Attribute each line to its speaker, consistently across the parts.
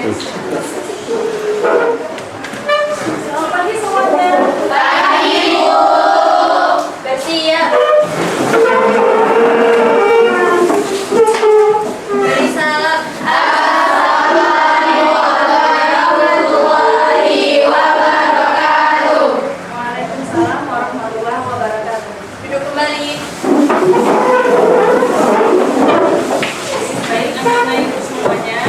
Speaker 1: Selamat pagi semuanya.
Speaker 2: Pagi, Bu. Bersiap. Beri salam. Assalamualaikum warahmatullahi wabarakatuh.
Speaker 1: Waalaikumsalam warahmatullahi wabarakatuh.
Speaker 2: Duduk kembali.
Speaker 1: Baik, anak-anak ibu semuanya.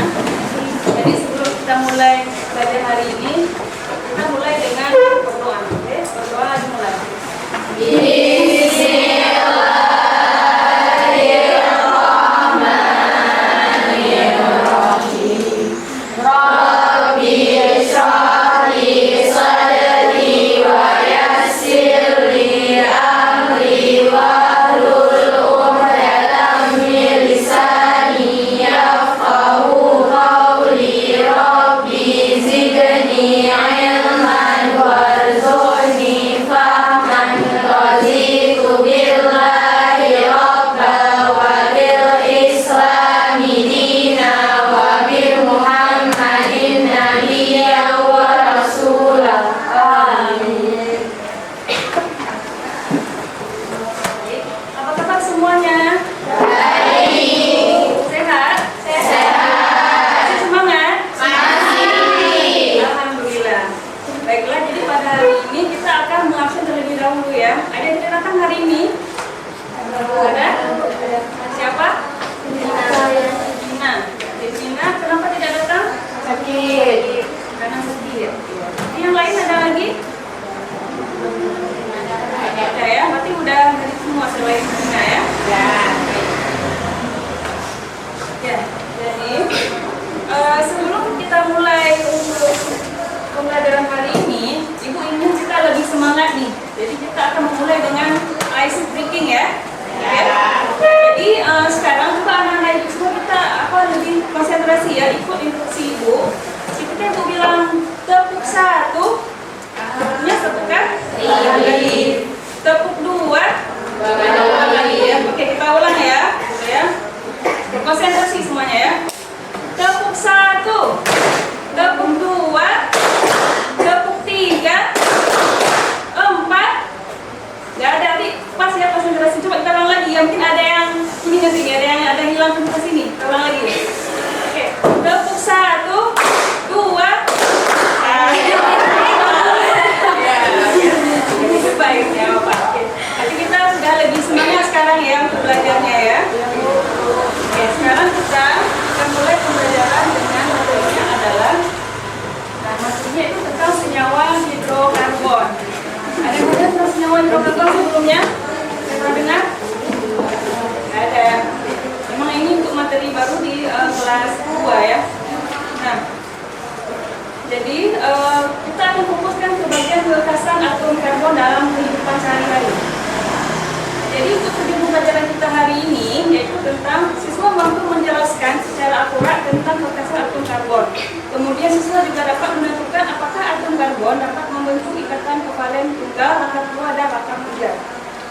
Speaker 1: Jadi sebelum kita mulai belajar hari ini, kita mulai dengan berdoa. Oke, berdoa dimulai. Apa kabar semuanya? Sehat? Masih semangat? Alhamdulillah. Baiklah, jadi pada hari ini kita akan mengabsen terlebih dahulu ya. Ada yang tidak datang hari ini? Ada? Siapa? Dina. Dina, kenapa tidak datang?
Speaker 2: Sakit.
Speaker 1: Karena sedih ya. Yang lain ada lagi? Ada ya, berarti udah dari semua selain Dina ya? Ya, jadi sebelum kita mulai untuk pembelajaran hari ini, Ibu ingin kita lebih semangat nih. Jadi kita akan memulai dengan ice breaking ya. Jadi sekarang juga anak-anak Ibu semua kita lebih konsentrasi ya, ikut instruksi Ibu. Kita Ibu bilang tepuk 1, tepuknya tepukan tepuk 2, ya. Oke, kita ulang ya. Konsentrasi semuanya ya. Tepuk 1, tepuk 2, tepuk 3, 4. Gak ada tadi pas ya konsentrasi. Coba kita ulang lagi ya. Mungkin ada yang ini nanti ada yang hilang konsentrasi nih. Kita ulang lagi. Oke, tepuk 1, 2. Baik ya Bapak. Oke. Nanti kita sudah lebih semangat sekarang ya untuk belajarnya ya. Oke, sekarang kita akan mulai pembelajaran dengan materinya adalah materinya itu tentang senyawa hidrokarbon. Ada yang pernah tentang senyawa hidrokarbon sebelumnya? Pernah dengar? Ada. Memang ini untuk materi baru di kelas 2 ya. Nah, jadi kita akan fokuskan ke bagian kekhasan atom karbon dalam kehidupan sehari-hari. Jadi untuk tujuan pembelajaran kita hari ini yaitu tentang siswa mampu menjelaskan secara akurat tentang kekhasan atom karbon. Kemudian siswa juga dapat menentukan apakah atom karbon dapat membentuk ikatan kovalen tunggal, rangka 2 dan rangka 3.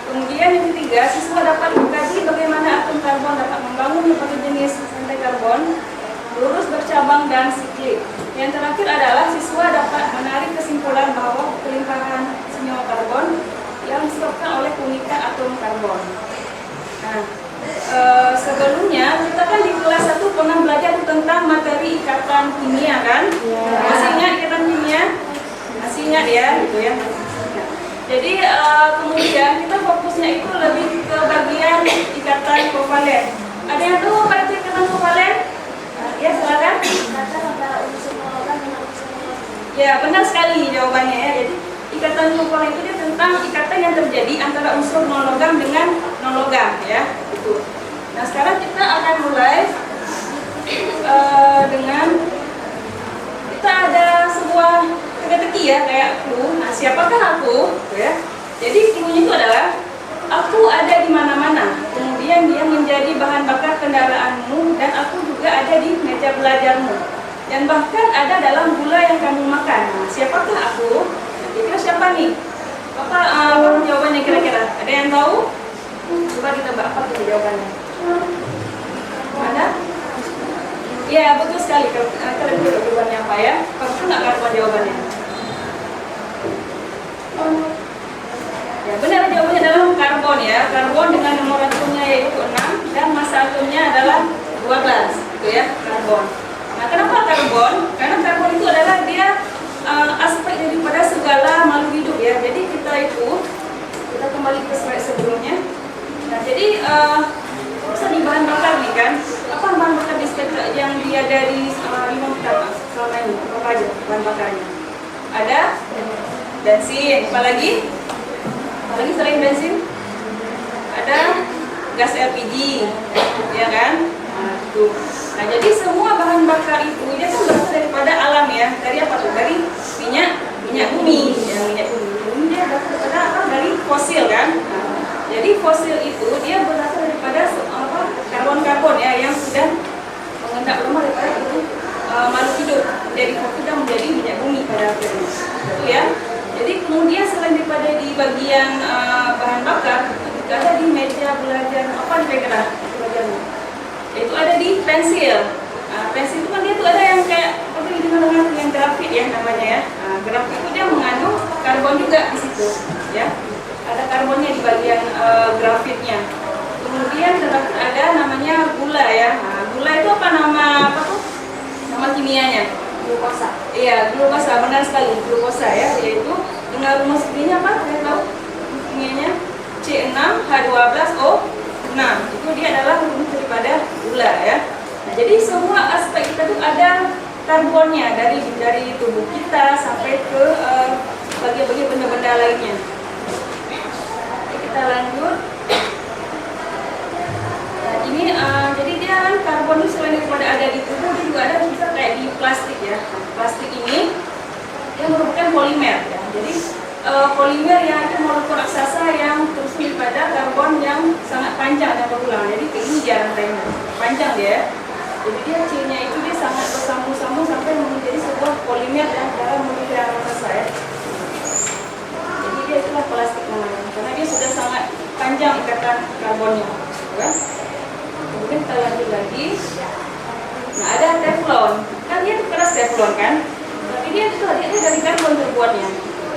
Speaker 1: Kemudian yang ketiga, siswa dapat mengkaji bagaimana atom karbon dapat membangun berbagai jenis rantai karbon, lurus, bercabang, dan siklik. Yang terakhir adalah siswa dapat menarik kesimpulan bahwa kelimpahan senyawa karbon yang disebabkan oleh keunikan atom karbon. Nah, sebelumnya kita kan di kelas 1 pernah belajar tentang materi ikatan kimia kan? Masih ingat ikatan kimia? Masih ingat ya, gitu ya. Jadi kemudian kita fokusnya itu lebih ke bagian ikatan kovalen. Ada yang tahu apa itu ikatan kovalen? Ya, silakan. Ya, benar sekali jawabannya ya. Jadi ikatan kovalen itu dia tentang ikatan yang terjadi antara unsur non-logam dengan non-logam ya. Gitu. Nah, sekarang kita akan mulai dengan kita ada sebuah teka-teki ya kayak clue. Nah, siapakah aku? Ya. Jadi clue-nya itu adalah aku ada di mana-mana. Kemudian dia menjadi bahan bakar kendaraanmu dan aku juga ada di meja belajarmu. Dan bahkan ada dalam gula yang kamu makan. Nah, siapakah aku? Kira siapa nih? Apa jawabannya kira-kira? Ada yang tahu? Coba kita apa kita jawabannya? Ada? Ya, betul sekali. Kalian dulu coba apa ya? Kamu nggak karbon jawabannya? Ya benar, jawabannya adalah karbon ya. Karbon dengan nomor atomnya yaitu 6 dan massa atomnya adalah 12, itu ya, karbon. Nah, kenapa karbon? Karena karbon itu adalah dia aspek daripada segala makhluk hidup ya. Jadi kita kembali ke slide sebelumnya. Nah, jadi bisa di bahan bakar nih kan? Apa bahan bakar di sekitar yang dia dari 5 kita selama ini? Apa aja bahan bakarnya? Ada bensin, apalagi selain bensin? Ada gas LPG, ya kan? Nah, itu. Nah, jadi semua bahan bakar itu dia kan berasal daripada alam ya. Dari apa tuh? Dari minyak bumi. Ya, minyak bumi dia berasal daripada apa? Dari fosil kan? Nah, jadi fosil itu dia berasal daripada karbon ya yang sudah mengendap lama daripada itu makhluk hidup dari fosil dan menjadi minyak bumi pada akhirnya. Itu ya. Jadi kemudian selain daripada di bagian bahan bakar, juga ada di meja belajar apa di background belajarnya. Itu ada di pensil. Pensil itu kan dia tuh ada yang kayak apa dengan yang grafit ya namanya ya. Grafit itu dia mengandung karbon juga di situ ya. Ada karbonnya di bagian grafitnya. Kemudian ada namanya gula ya. Gula itu apa tuh? Nama kimianya? Glukosa. Iya, glukosa, benar sekali, glukosa ya, yaitu dengan rumus kimianya apa? Saya tahu kimianya C6H12O6. Itu dia adalah rumus daripada gula ya. Nah, jadi semua aspek kita tuh ada karbonnya dari tubuh kita sampai ke bagian-bagian benda-benda lainnya. Oke, kita lanjut. Ini jadi dia kan karbon itu selain daripada ada di tubuh, dia juga ada bisa kayak di plastik ya. Plastik ini dia merupakan polimer ya. Jadi polimer yang itu molekul raksasa yang tersusun pada karbon yang sangat panjang dan berulang. Jadi ini dia rantainya panjang dia. Jadi dia C-nya itu dia sangat bersambung-sambung sampai menjadi sebuah polimer yang dalam molekul yang raksasa ya. Jadi dia itulah plastik namanya karena dia sudah sangat panjang ikatan karbonnya. Ya. Kemudian kita lanjut lagi. Nah, ada teflon. Kan dia itu keras teflon kan? Tapi dia dari karbon terbuatnya.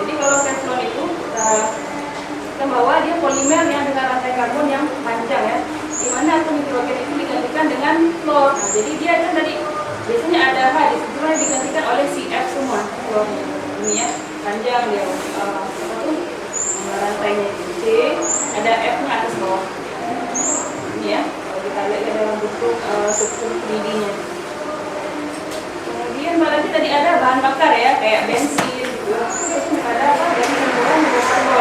Speaker 1: Jadi kalau teflon itu kita bawa dia polimer yang dengan rantai karbon yang panjang ya. Di mana atom hidrogen itu digantikan dengan fluor. Nah, jadi dia kan tadi biasanya ada H di situ digantikan oleh CF semua. Fluor ini ya, panjang dia. Apa tuh? Rantainya C, ada F-nya atas bawah. Ini ya. Kita lihat dalam bentuk struktur 3D-nya. Kemudian lagi tadi ada bahan bakar ya, kayak bensin, ada apa? Dari campuran hidrokarbo.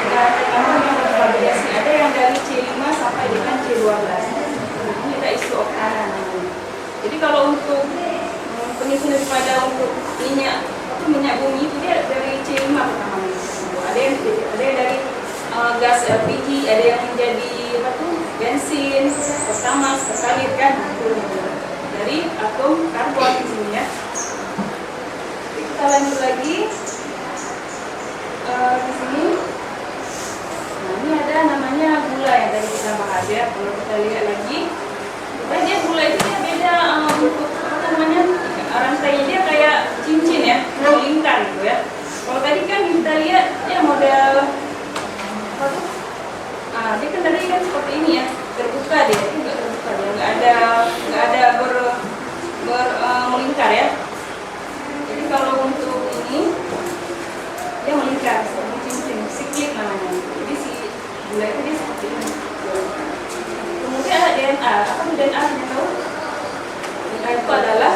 Speaker 1: Dan karbon yang bervariasi, ada yang dari C5 sampai dengan C12. Ini ada isooktanan. Jadi kalau untuk penyusun daripada untuk minyak bumi itu dia dari C5 pertama. Ada yang dari gas LPG, ada yang menjadi apa tuh? Bensin, pertama sekali kan dari atom karbon di sini ya. Kita lanjut lagi di sini. Nah, ini ada namanya gula yang tadi kita bahas ya. Kalau kita lihat lagi, dia gula itu dia beda bentuk apa namanya rantainya dia kayak cincin ya, melingkar gitu ya. Kalau tadi kan kita lihat dia model apa tuh? Dia kan tadi kan seperti ini ya, terbuka dia, nggak terbuka dia, nggak ada melingkar ya. Jadi kalau untuk ini dia melingkar seperti cincin, siklik namanya. Jadi si gula itu dia seperti ini. Kemudian ada DNA, apa itu DNA? Kita tahu? DNA itu adalah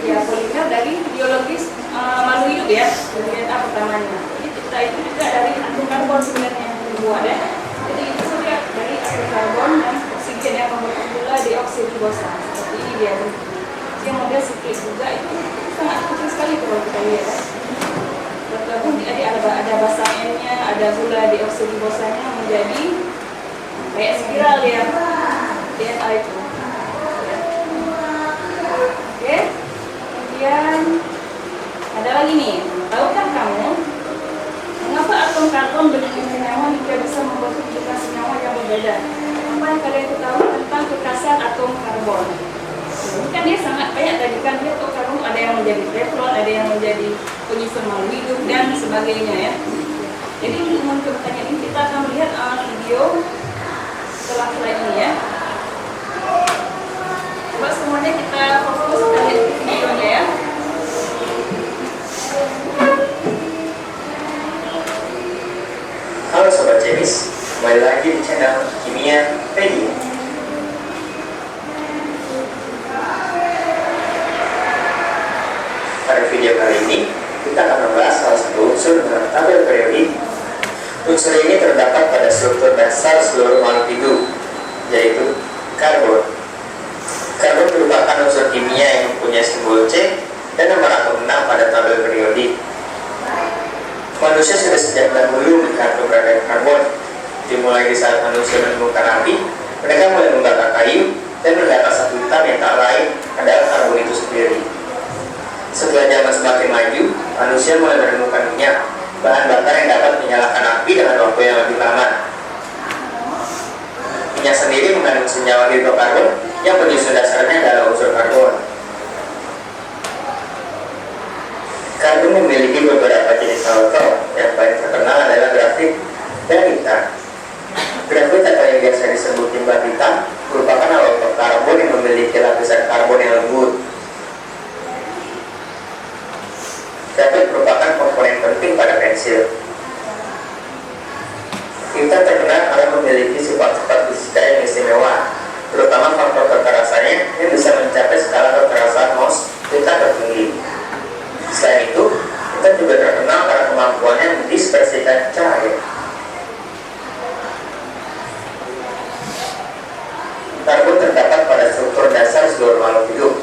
Speaker 1: ya polimer dari biologis makhluk hidup ya, DNA pertamanya. Jadi kita itu juga dari atom karbon sebenarnya. Buat ya. Jadi itu sudah dari atom karbon dan oksigen yang membentuk gula deoksiribosa. Seperti ini dia. Yang model siklik juga itu sangat kecil sekali kalau kita lihat ya. Bergabung ada basa N-nya, ada gula deoksiribosanya menjadi kayak spiral ya. DNA itu. Ya. Oke. Kemudian ada lagi nih. Tahukah kamu mengapa atom karbon dengan senyawa tidak bisa membentuk juga senyawa yang berbeda? Apa yang kalian ketahui tentang kekasan atom karbon? Ini kan dia sangat banyak tadi kan dia penyusun makhluk hidup dan sebagainya ya. Jadi untuk pertanyaan ini kita akan melihat video setelah slide ini ya. Coba semuanya kita fokus kita lihat videonya ya.
Speaker 3: Halo Sobat Jemis, kembali lagi di channel Kimia Pedia. Pada video kali ini, kita akan membahas salah satu unsur dalam tabel periodik. Unsur ini terdapat pada struktur dasar seluruh makhluk hidup, yaitu karbon. Karbon merupakan unsur kimia yang mempunyai simbol C dan nomor atom 6 pada tabel periodik. Manusia sudah sejak dahulu melihat keberadaan karbon. Dimulai di saat manusia menemukan api, mereka mulai membakar kayu dan melihat asap hitam yang tak lain adalah karbon itu sendiri. Setelah zaman semakin maju, manusia mulai menemukan minyak, bahan bakar yang dapat menyalakan api dengan waktu yang lebih lama. Minyak sendiri mengandung senyawa hidrokarbon yang penyusun dasarnya adalah unsur karbon. Karbon memiliki beberapa jenis alkohol, yang paling terkenal adalah grafit dan hitam. Grafit atau yang biasa disebut timba hitam merupakan alkohol karbon yang memiliki lapisan karbon yang lembut. Grafit merupakan komponen penting pada pensil. Hitam terkenal karena memiliki sifat-sifat fisika yang istimewa, terutama faktor kekerasannya yang bisa mencapai skala kekerasan Mohs hitam tertinggi. Selain itu, kita juga terkenal karena kemampuannya mendispersikan cahaya. Karbon terdapat pada struktur dasar seluruh makhluk hidup.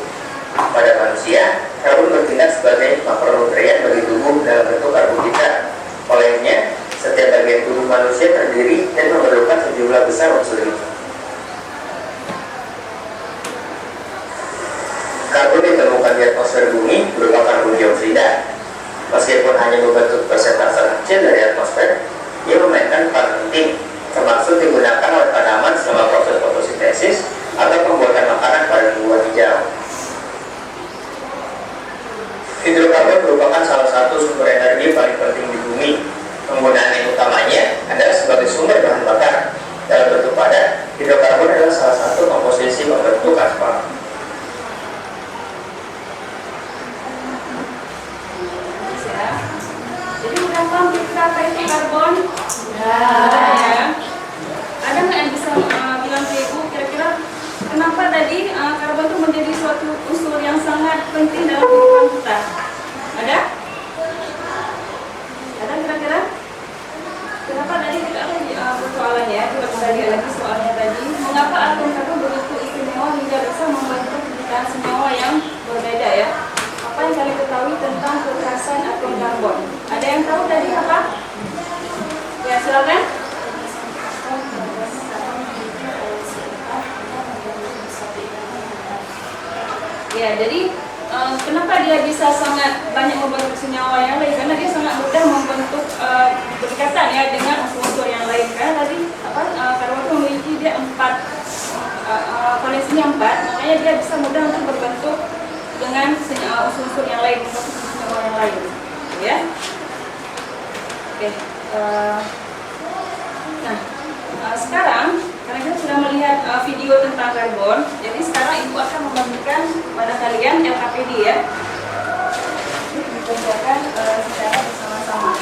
Speaker 3: Pada manusia, karbon bertindak sebagai makronutrien bagi tubuh dalam bentuk karbohidrat. Olehnya, setiap bagian tubuh manusia terdiri dan memerlukan sejumlah besar unsur ini. Karbon ditemukan di atmosfer bumi berupa karbon dioksida. Meskipun hanya membentuk persentase kecil dari atmosfer, ia memainkan peran penting, termasuk digunakan oleh tanaman selama proses fotosintesis atau pembuatan makanan pada tumbuhan hijau. Hidrokarbon merupakan salah satu sumber energi paling penting di bumi. Penggunaan yang utamanya adalah sebagai sumber bahan bakar. Dalam bentuk padat, hidrokarbon adalah salah satu komposisi pembentuk aspal.
Speaker 1: Jadi udah paham kita apa itu karbon? Ya. Ada nggak yang bisa bilang ke Ibu kira-kira kenapa tadi karbon itu menjadi suatu unsur yang sangat penting dalam kehidupan kita? Ada? Ada kira-kira? Kenapa tadi kita ada persoalannya? Coba kita lihat lagi soalnya tadi. Mengapa atom karbon begitu istimewa hingga bisa membentuk jutaan senyawa yang berbeda ya? Apa yang kalian ketahui tentang kekerasan atom karbon? Ada yang tahu tadi apa? Ya silakan. Ya jadi kenapa dia bisa sangat banyak membentuk senyawa yang lain? Karena dia sangat mudah membentuk berdekatan ya dengan unsur-unsur yang lain. Karena tadi karbon itu memiliki dia 4 valensinya 4, makanya dia bisa mudah untuk berbentuk dengan unsur-unsur yang lain, senyawa yang lain, ya. Oke. Nah, sekarang karena kita sudah melihat video tentang karbon, jadi sekarang Ibu akan membagikan kepada kalian LKPD ya. Ini dikerjakan secara bersama-sama.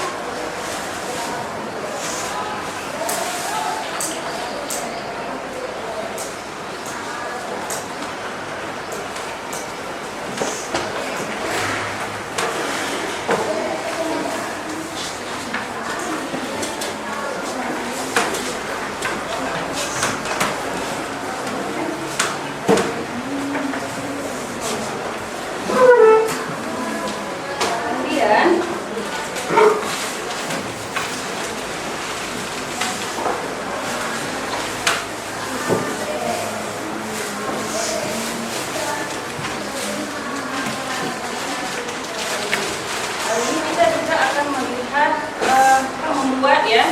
Speaker 1: membuat ya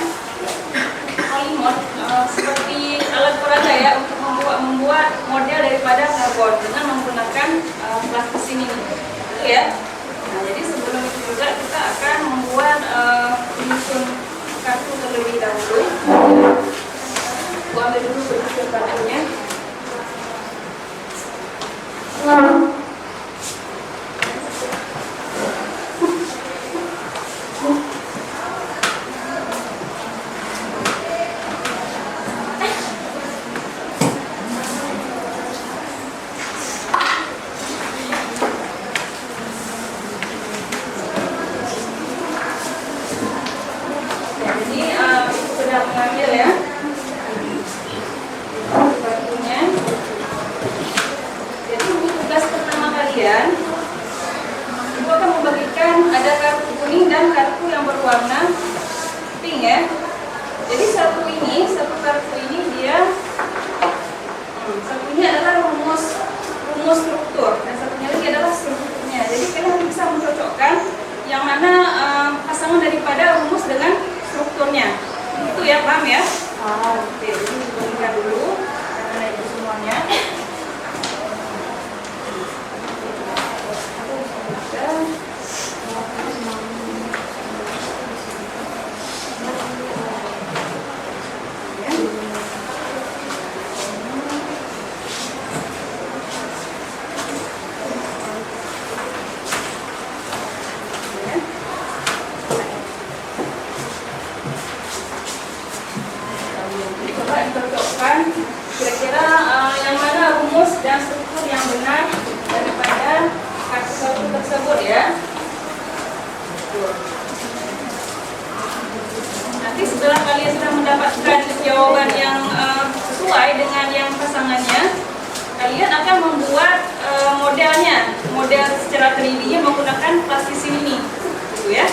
Speaker 1: polimor seperti alat peraga ya untuk membuat model daripada karbon dengan menggunakan plastis ini gitu ya. Nah, jadi sebelum itu juga kita kalian, Ibu akan membagikan ada kartu kuning dan kartu yang berwarna pink ya. Jadi satu kartu ini dia satunya adalah rumus struktur dan satunya lagi adalah strukturnya. Jadi kalian bisa mencocokkan yang mana pasangan daripada rumus dengan strukturnya. Itu ya, paham ya? Oke, jadi kita lihat dulu karena itu semuanya. Coba cocokkan kira-kira yang mana rumus dan struktur yang benar daripada kartu tersebut ya. Nanti setelah kalian sudah mendapatkan jawaban yang sesuai dengan yang pasangannya, kalian akan membuat model secara 3D-nya menggunakan plastisine ini, gitu ya.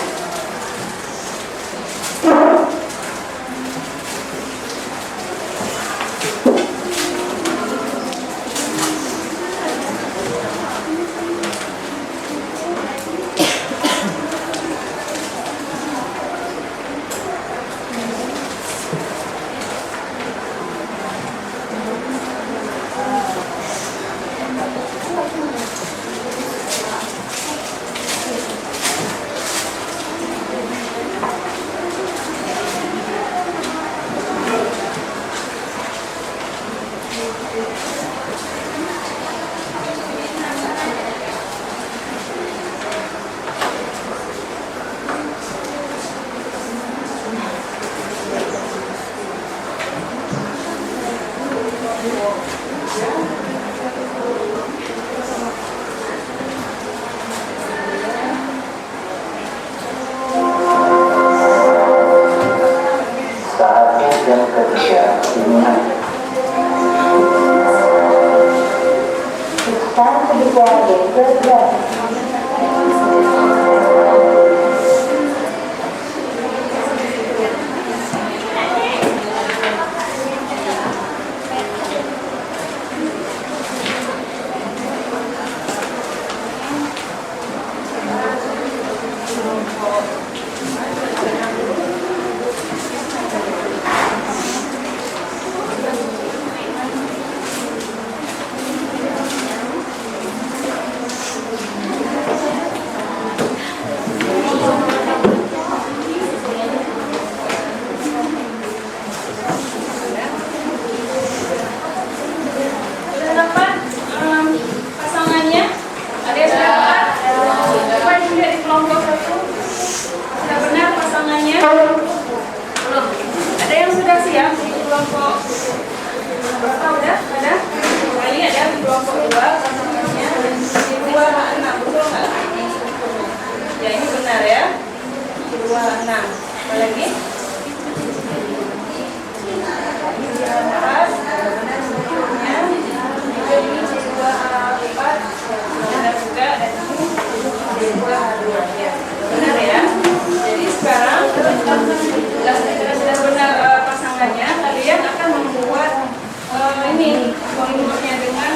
Speaker 3: Saatnya jam kerja dimulai.
Speaker 4: Time to be ready. Good luck.
Speaker 1: Sudah dapat pasangannya? Ada yang sudah dapat? Coba dilihat di kelompok satu. Sudah benar pasangannya? Belum. Ada yang sudah siap di kelompok berapa udah? Ada? Kita lihat ya di kelompok 2 pasangannya. Di 2 6, betul nggak? Ya ini benar ya. 2 6. Apa lagi? Ini dia pas. Benar semuanya. Ini C2 A4 benar juga dan ini C2 A2 ya. Benar ya. Jadi sekarang sudah benar pasangannya, kalian akan membuat ini poinnya dengan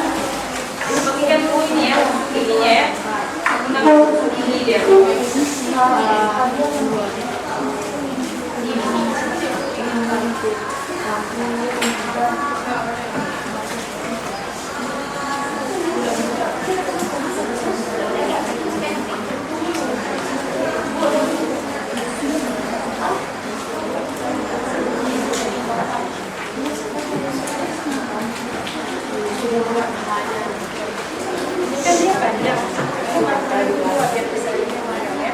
Speaker 1: bagikan dulu ini ya, giginya ya. Menggunakan gigi dia. Kan dia panjang. Biar bisa dimakan ya.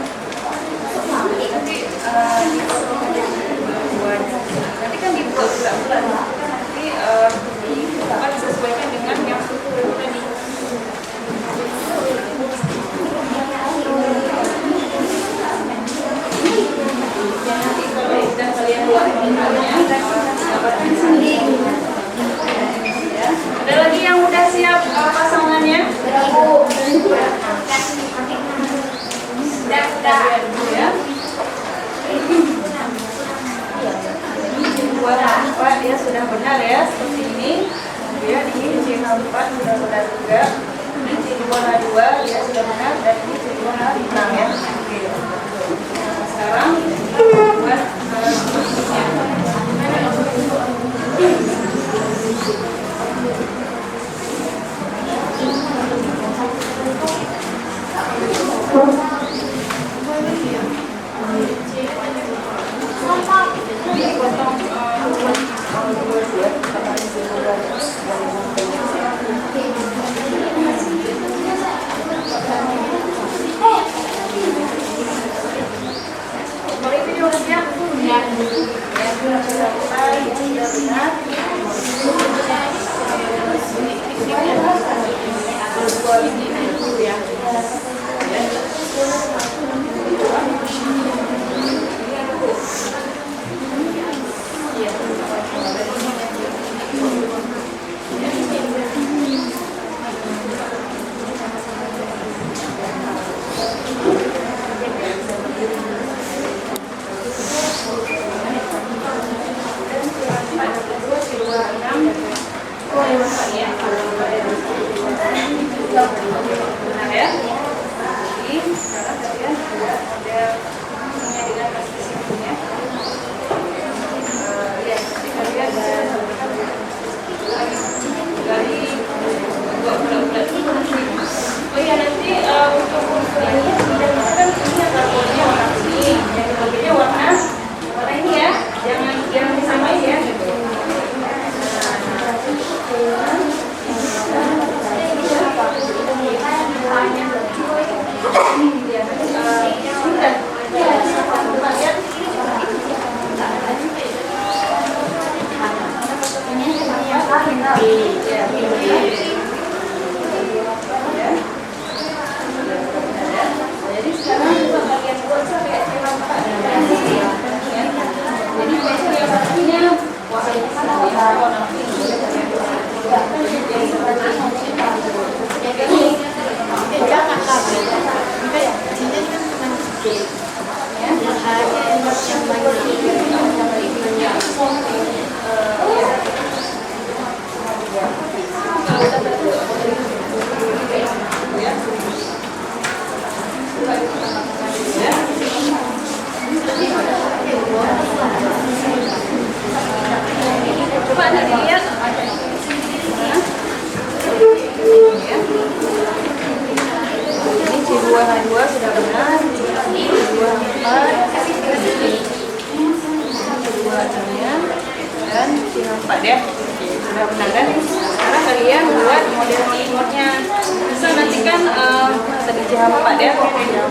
Speaker 1: Nanti kan dibuat bulat-bulat. Nanti Ya. Buat apa dia sudah benar ya seperti ini. Kemudian ini C4 sudah benar juga. Ini C2H2 dia sudah benar dan ini C2H6 ya. Oke. Nah, sekarang buat Pak ya, sudah benar kan? Sekarang kalian buat model-modelnya. Bisa nanti kan tadi Pak ya,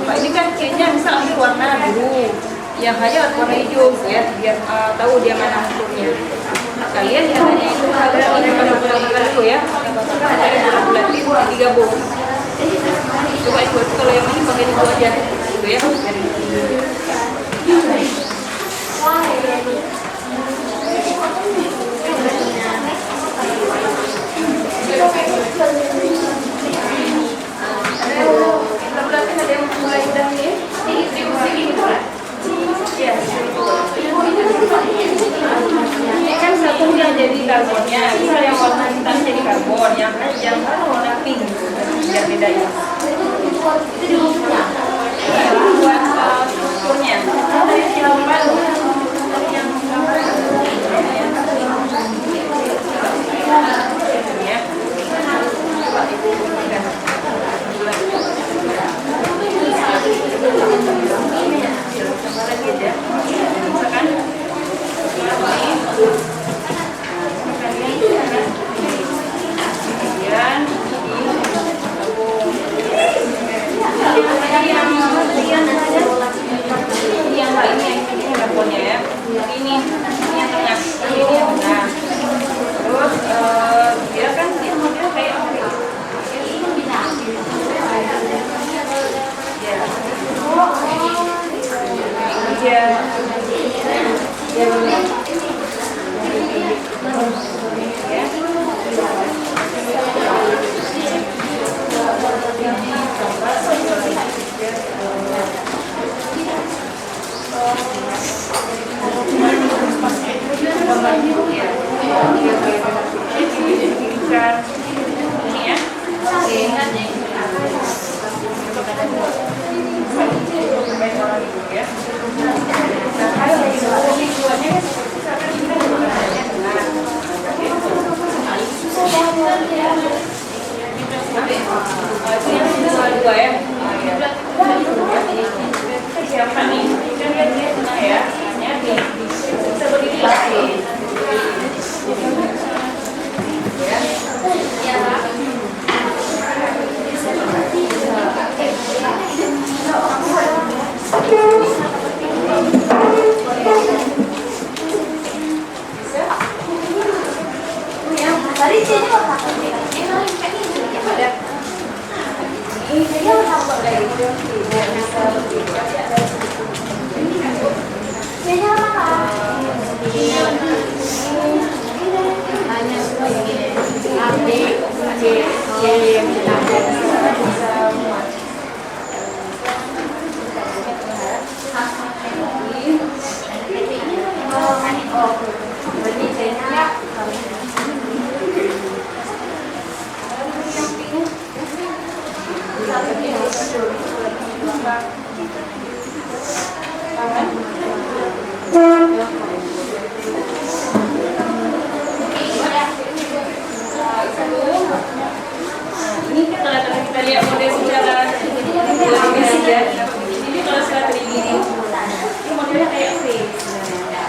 Speaker 1: Pak ini kan kayaknya bisa ambil warna biru, yang hanya warna hijau ya, biar tahu dia mana ukurnya. Kalian yang hanya itu ada bulan-bulan dulu ya, ada bulan itu digabung. Coba itu kalau yang ini pakai itu aja, gitu ya. Ini kan satu yang jadi karbonnya, bisa yang warna hitam jadi karbon, yang warna pink biar beda ya. Buat strukturnya. Kemudian Ini kalau kita lihat model secara garis ya. Ini kalau secara begini, ini modelnya kayak V sebenarnya.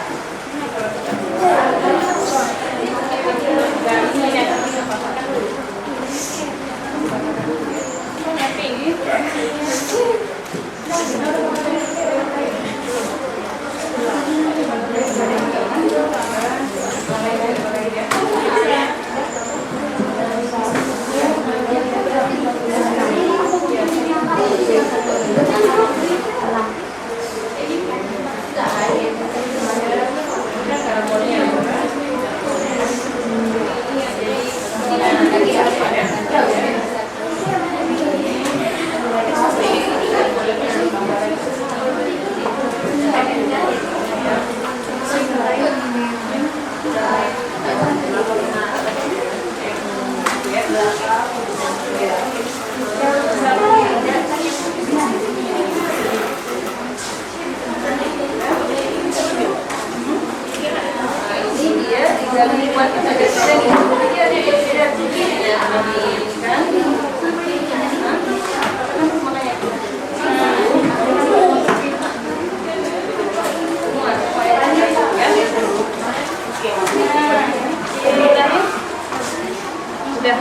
Speaker 1: Sudah.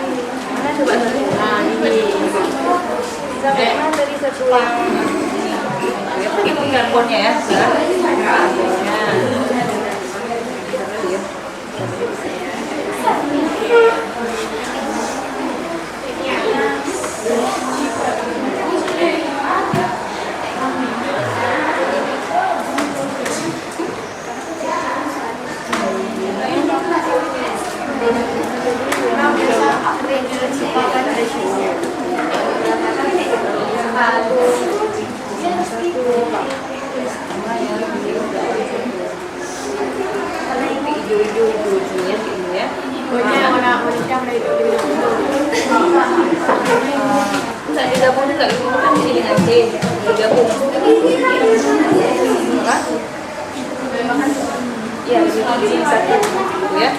Speaker 1: Mana coba? Nah, ini. Sama dari satu yang ini pun karbonnya ya. Karbonnya. Nggak digabung juga, itu kan di sini nanti digabung. Ya, ini satu ya.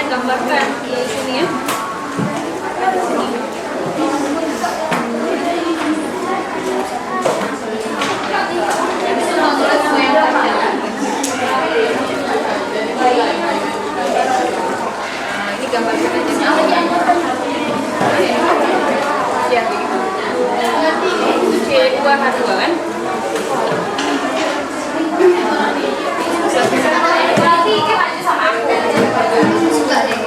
Speaker 1: digambarkan di sini ya. Di sini. Ini gambarkan aja. Ya, itu C2H2 kan?
Speaker 2: Berarti kan aja sama aku. Suka deh.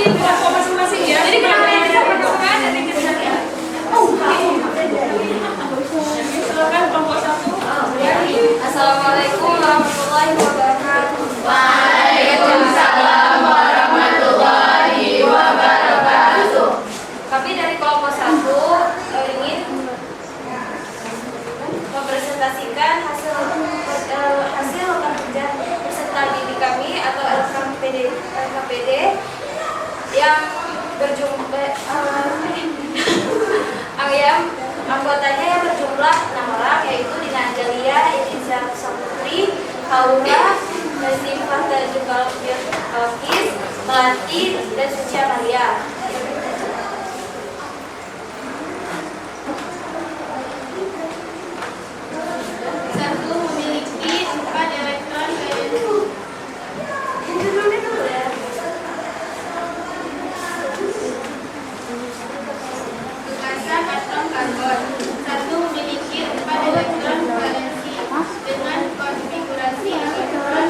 Speaker 1: di kelompok masing-masing ya.
Speaker 2: Jadi kenapa yang kita pertemukan dan yang kita lihat?
Speaker 1: Silakan kelompok 1.
Speaker 2: Assalamualaikum warahmatullahi wabarakatuh.
Speaker 5: Waalaikumsalam warahmatullahi wabarakatuh.
Speaker 2: Kami dari kelompok 1 ingin mempresentasikan hasil rekam kerja peserta didik kami atau LKPD yang berjumlah anggotanya yang berjumlah 6 orang, yaitu Dina Angelia, Indonesia Saputri, Haura, Nasifah Tajul Alkis, Melati, dan Suci Amalia.
Speaker 5: Satu memiliki 4 elektron valence. Tugasan atom karbon. Satu memiliki 4 elektron valensi dengan konfigurasi elektron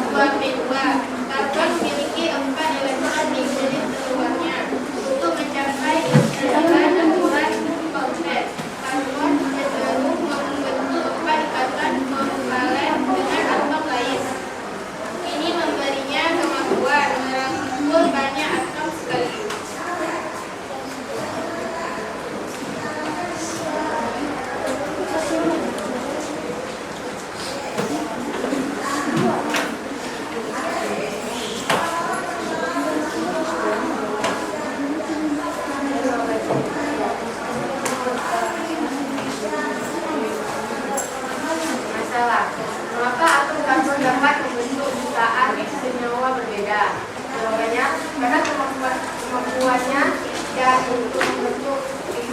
Speaker 5: 2p2. Karbon memiliki 4 elektron di garis terluarnya. Untuk mencapai keterangan akurat konkret, karbon cenderung membentuk 4 ikatan kovalen dengan atom lain. Ini memberinya kemampuan merangkul banyak atom sekaligus. Masalah: mengapa atom karbon dapat membentuk jutaan senyawa berbeda? Jawabannya, karena kemampuannya dan untuk membentuk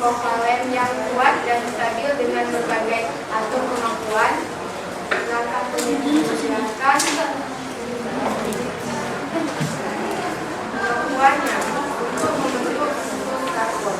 Speaker 5: kovalen yang kuat dan stabil dengan berbagai atom kemampuan. Langkah penelitian kemampuannya untuk membentuk karbon.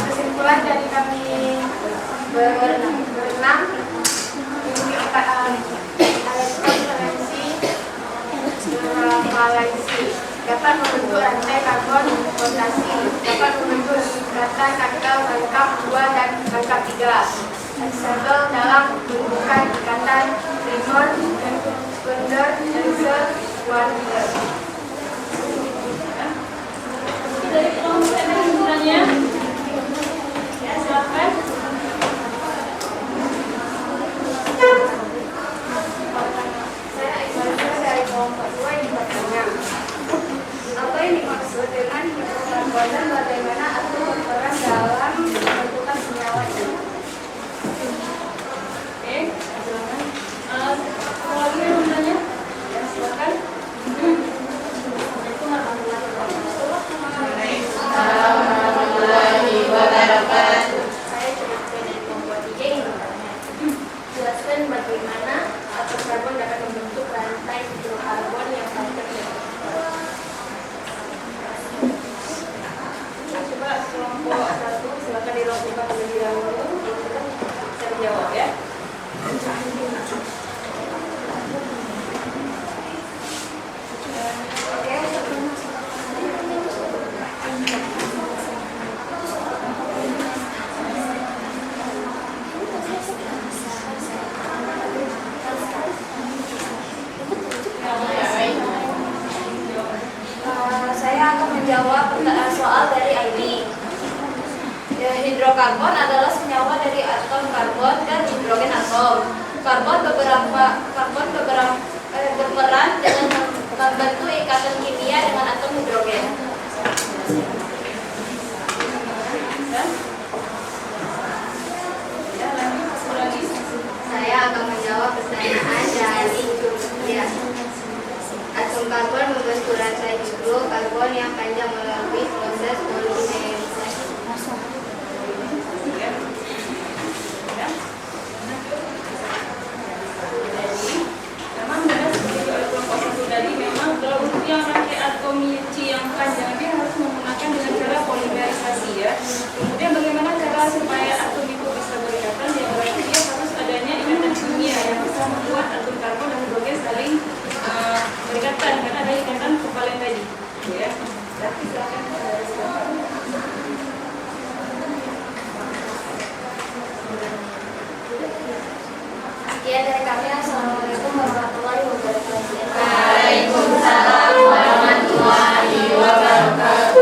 Speaker 5: Kesimpulan dari kami berenam, ini elektron valensi dapat membentuk rantai karbon rotasi, dapat membentuk ikatan angka rangkap 2 dan rangkap 3. Aksesibel dalam bentukan ikatan primor, sekunder, dan sekunder.
Speaker 1: Dari kelompok kesimpulannya. Ya, silakan.
Speaker 2: Saya Iqbal dari kelompok 2 yang bertanya, apa yang dimaksud dengan hidrokarbon dan bagaimana atom berperan dalam pembentukan senyawa ini?
Speaker 1: Oke, silakan. Lagi yang bertanya? Ya, silakan.
Speaker 5: Warahmatullahi wabarakatuh.
Speaker 2: Saya Cenaka dari kelompok 3 yang bertanya, jelaskan bagaimana atom karbon dapat membentuk rantai hidrokarbon yang panjang dan
Speaker 1: Coba kelompok 1 silakan dilakukan terlebih dahulu. Kita bisa menjawab ya.
Speaker 2: Saya akan menjawab soal dari Aini. Hidrokarbon adalah senyawa dari atom karbon dan hidrogen atom. Karbon berperan dengan membentuk ikatan kimia dengan atom hidrogen.
Speaker 1: Ya, lanjut satu lagi.
Speaker 2: Saya akan menjawab pertanyaan dari Julia. Atom karbon membentuk rantai hidrokarbon yang panjang melalui proses polimerisasi.
Speaker 1: Ya. Ya.
Speaker 2: Sekian dari kami. Assalamualaikum warahmatullahi wabarakatuh.
Speaker 5: Waalaikumsalam warahmatullahi wabarakatuh.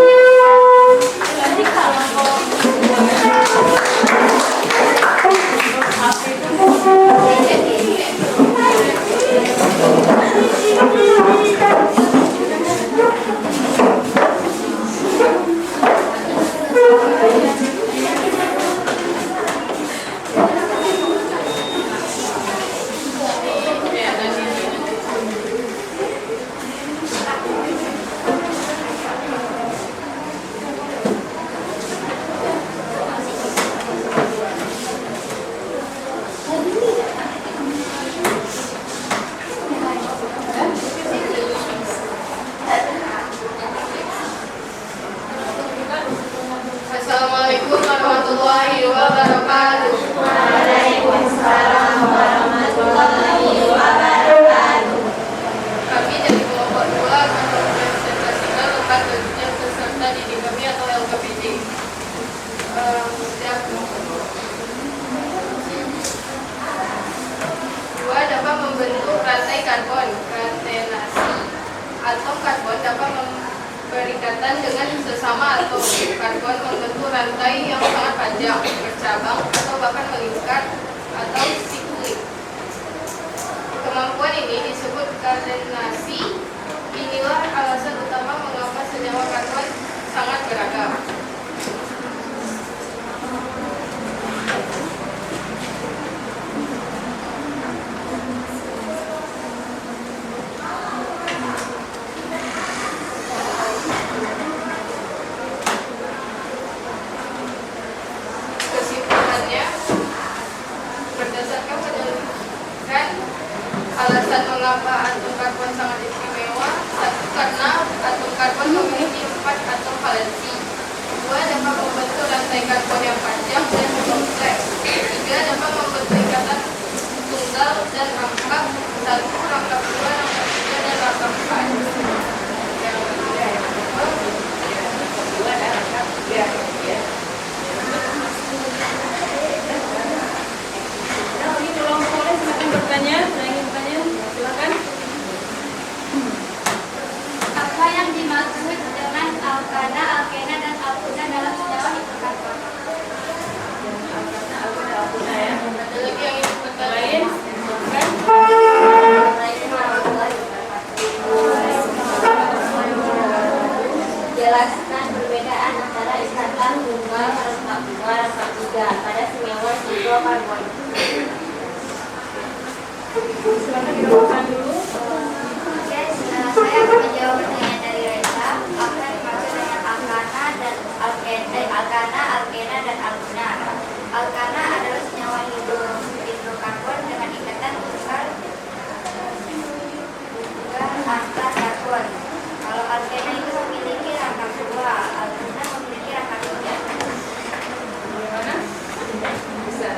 Speaker 5: Assalamualaikum warahmatullahi wabarakatuh.
Speaker 2: Waalaikumsalam warahmatullahi wabarakatuh.
Speaker 5: Kami dari kelompok 2 akan mempresentasikan tentang kerja peserta didik kami atau LKPD. Dua dapat membentuk rantai karbon, katenasi. Atom karbon dapat berikatan dengan sesama atom. Karbon membentuk rantai yang sangat panjang, bercabang, atau bahkan melingkar atau siklik. Kemampuan ini disebut katenasi. Inilah alasan utama mengapa senyawa karbon sangat beragam. Kesimpulannya, berdasarkan penyelidikan, alasan mengapa atom karbon sangat istimewa: satu, karena atom karbon memiliki 4 atom valensi. 2, dapat membentuk rantai karbon yang panjang dan kompleks. 3, dapat membentuk ikatan tunggal dan rangkap 1, rangkap 2, rangkap 3, dan rangkap 4.
Speaker 1: Dua ada rangkap tiga, ya. Nah, ini kelompok boleh silakan bertanya. Saya ingin bertanya, silakan.
Speaker 2: Apa yang dimaksud dengan alkana, alkena, dan alkuna dalam senyawa hidrokarbon?
Speaker 1: Alkana ya.
Speaker 5: Ada lagi yang ingin bertanya?
Speaker 1: Lain, silakan.
Speaker 2: Assalamualaikum warahmatullahi wabarakatuh. Jelaskan perbedaan antara ikatan tunggal, rangkap 2, rangkap 3 pada senyawa hidrokarbon.
Speaker 1: Silakan dibawakan dulu.
Speaker 2: Oke, saya akan menjawab pertanyaan dari Reza. Apa yang dimaksud dengan alkana dan alkana, alkena, dan alkuna? Alkana adalah senyawa hidrokarbon dengan ikatan tunggal rangkap karbon. Kalau alkena itu memiliki rangkap 2, alkuna memiliki rangkap 3.
Speaker 1: Bagaimana? Bisa.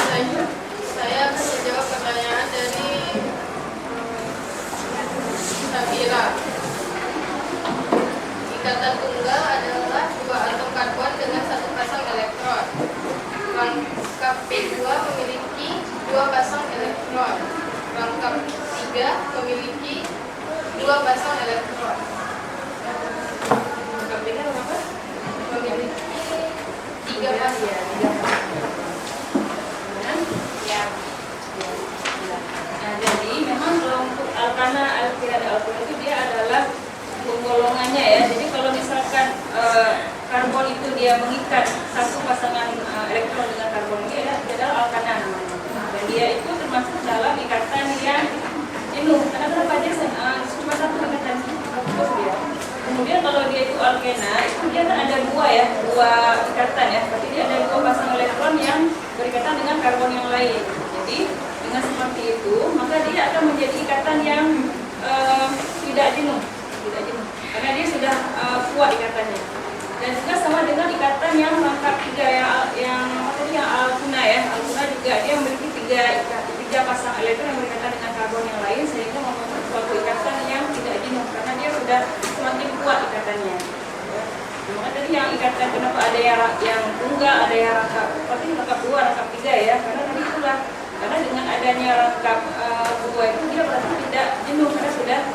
Speaker 5: Lanjut, saya akan menjawab pertanyaan dari Safira. Ikatan tunggal adalah 2 atom karbon dengan 1 pasang elektron. Rangkap P2 memiliki 2 pasang elektron. Rangkap 3 memiliki 2 pasang elektron.
Speaker 1: Rangkap tiga berapa?
Speaker 5: Memiliki 3 pasang.
Speaker 1: Ya. Nah, jadi memang kelompok alkana, alkena, dan alkuna itu dia adalah penggolongannya ya. Jadi kalau misalkan karbon itu dia mengikat satu pasangan elektron dengan karbon ini, dia adalah alkana namanya. Dan dia itu termasuk dalam ikatan yang jenuh. Karena berapa dia cuma satu ikatan terus dia. Kemudian kalau dia itu alkena, itu dia kan ada dua ikatan ya. Tapi dia ada 2 pasang elektron yang berikatan dengan karbon yang lain. Jadi dengan seperti itu, maka dia akan menjadi ikatan yang tidak jenuh, karena dia sudah kuat ikatannya. Dan juga sama dengan ikatan yang rangkap 3 yang alkuna ya. Alkuna juga dia memiliki 3 pasang elektron yang berikatan dengan karbon yang lain, sehingga membentuk suatu ikatan yang tidak jenuh karena dia sudah semakin kuat ikatannya. Maka tadi yang ikatan kenapa ada yang tunggal, ada yang rangkap 2, rangkap 3 ya, karena tadi itulah karena merangkap dua itu dia berarti tidak jenuh karena sudah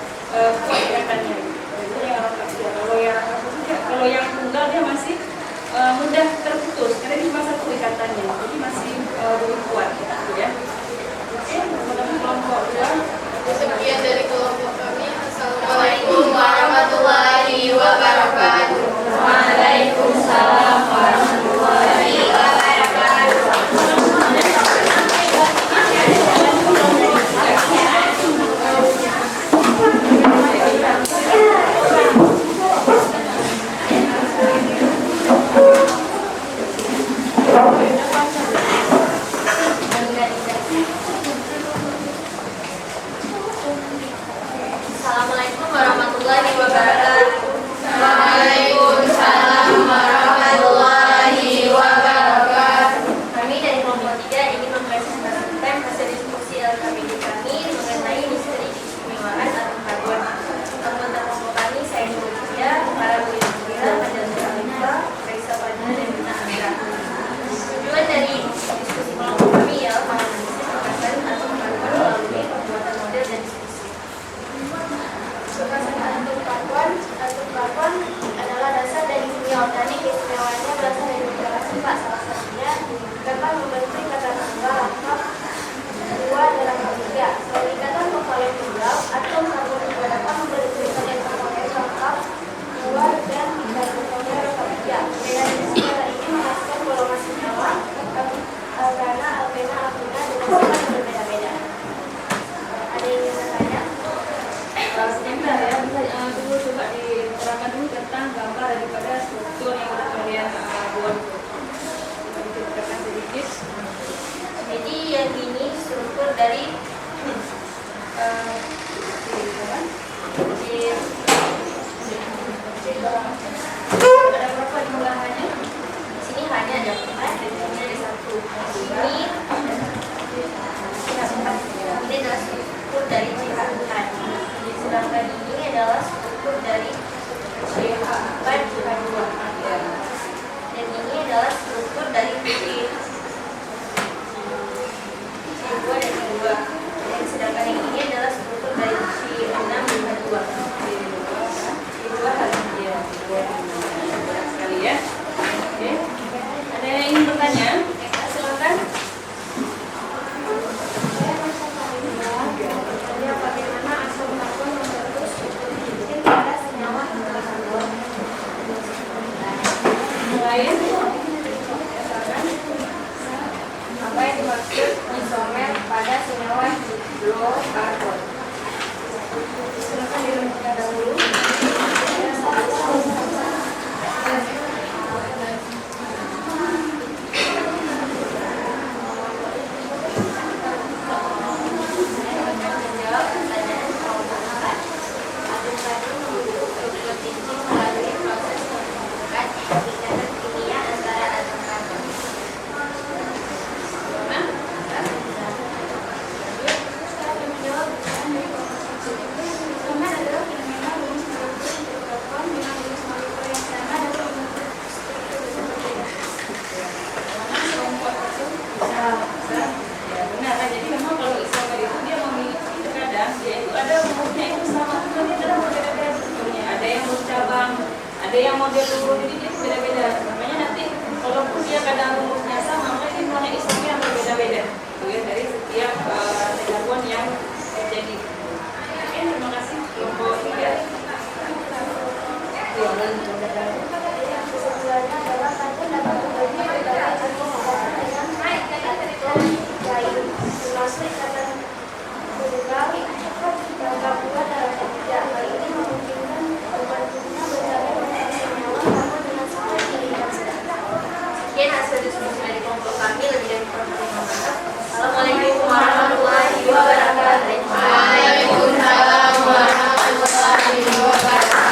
Speaker 1: kuat ikatannya. Itu yang rangkap dia. Kalau yang tunggal dia masih mudah terputus karena ini cuma satu ikatannya, jadi masih belum kuat gitu ya. Oke, kemudian kelompok dua.
Speaker 5: Sekian dari kelompok kami. Assalamualaikum warahmatullahi wabarakatuh.
Speaker 2: Waalaikumsalam warahmatullahi wabarakatuh. Assalamualaikum warahmatullahi wabarakatuh.
Speaker 5: Waalaikumsalam warahmatullahi wabarakatuh.
Speaker 2: Kami dari kelompok 3 ingin mempresentasikan hasil diskusi LKPD kami mengenai misteri keistimewaan atom karbon. Anggota kelompok kami saya Indonesia, para murid-murid, Majalengka Alifa, Raisa Fadila, dan Bina Amira. Tujuan dari diskusi kelompok kami ialah menganalisis kekasan atom karbon melalui pembuatan model dan diskusi. Kekasan atom karbon adalah dasar dari kimia organik. Keistimewaannya berasal dari beberapa sifat, salah satunya dapat membentuk ikatan tunggal lengkap 2 dalam hal 3. Selain ikatan kovalen tunggal, atom karbon juga dapat membentuk ikatan kovalen lengkap 2 dan ikatan kovalen lengkap 3. Perbedaan jenis senjata ini menghasilkan golongan senyawa alkana, alkena, alkena dengan sifat yang berbeda-beda. Ada yang ingin bertanya?
Speaker 1: Sebentar ya, bisa dulu coba diterangkan dulu tentang gambar daripada struktur yang udah kalian buat. Coba diceritakan sedikit.
Speaker 2: Jadi yang ini struktur dari
Speaker 1: Ada berapa jumlahannya?
Speaker 2: di sini hanya ada 4 dan di sini ada 1. Ini adalah struktur dari CH4. Sedangkan ini adalah struktur dari CH4 CH2. Dan ini adalah struktur dari C2 dan C2. Dan sedangkan yang ini adalah struktur dari C6 dan C2.
Speaker 1: Itu harus dia berat sekali ya. Oke. Ada yang ingin bertanya? Silakan.
Speaker 2: Bagaimana atom karbon membentuk struktur cincin pada senyawa hidrokarbon?
Speaker 1: Lain.
Speaker 2: Apa yang dimaksud isomer pada senyawa hidrokarbon?
Speaker 1: Silakan direnungkan dahulu.
Speaker 2: Menjawab pertanyaan kelompok 4. Atom karbon membentuk struktur cincin melalui proses pembentukan ikatan kimia antara atom karbon. Isomer adalah fenomena rumus molekul hidrokarbon dengan rumus molekul yang sama dan membentuk struktur yang berbeda.
Speaker 1: Kelompok itu bisa ya benar kan. Jadi memang kalau isomer itu dia memiliki terkadang dia itu ada rumusnya itu sama, tapi dia adalah berbeda-beda sebetulnya. Ada yang bercabang, ada yang model lurus, jadi dia beda-beda. Makanya nanti walaupun dia kadang rumusnya sama, maka dia punya isomer yang berbeda-beda. Itu ya dari setiap karbon yang terjadi. Oke, terima kasih kelompok 3.
Speaker 2: Kesimpulannya adalah karbon dapat membagi berbagai atom karbon dengan atom lain, termasuk ikatan tunggal lengkap 2 dalam 3. Hal ini memungkinkan terbentuknya berbagai macam senyawa karbon dengan sifat yang berbeda. Sekian hasil diskusi dari kelompok kami. Lebih dari kurang mohon maaf. Assalamualaikum warahmatullahi wabarakatuh.
Speaker 5: Waalaikumsalam warahmatullahi wabarakatuh.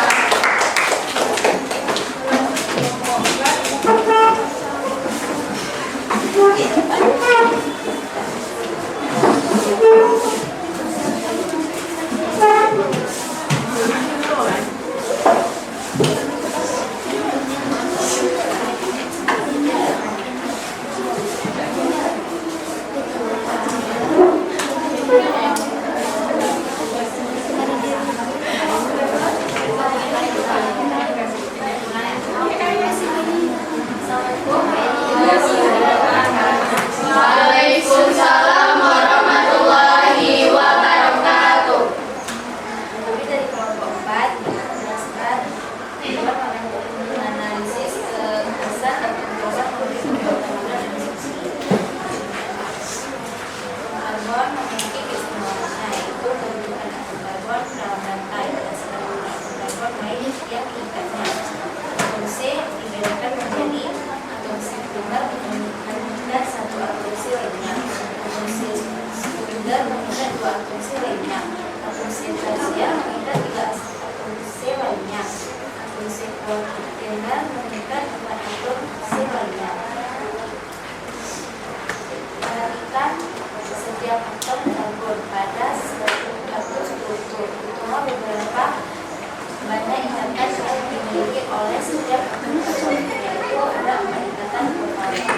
Speaker 2: silinder mengikat 2 atom C lainnya. Atom C tersier mengikat 3 atom C lainnya. Atom C quaterner mengikat 4 atom C lainnya. Perhatikan setiap atom karbon pada suatu struktur, terutama beberapa banyak ikatan yang dimiliki oleh setiap atom karbon, yaitu ada 4 ikatan kovalent.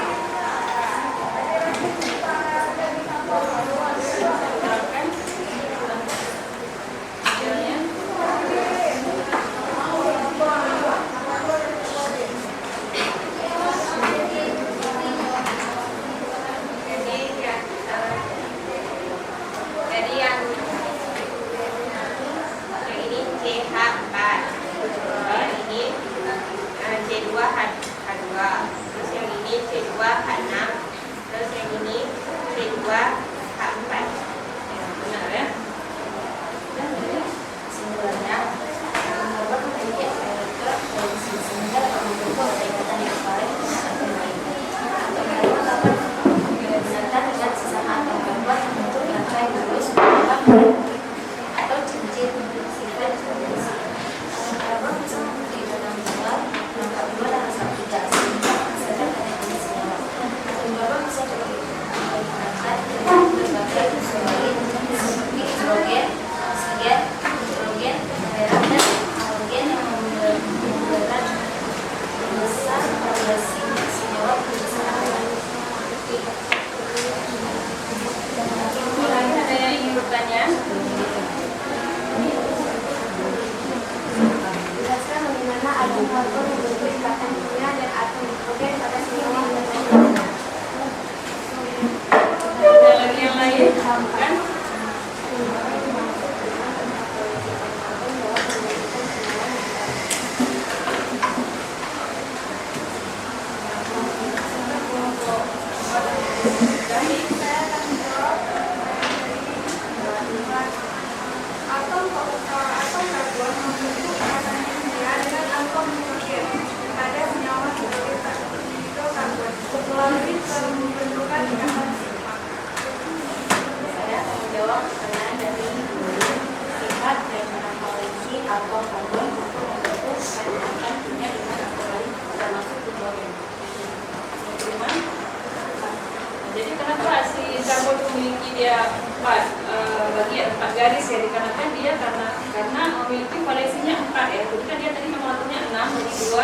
Speaker 1: Jadi kenapa si karbon memiliki dia 4 bagian 4 garis ya, dikarenakan dia karena memiliki valensinya 4 ya. Jadi kan dia tadi mengaturnya 6 jadi 2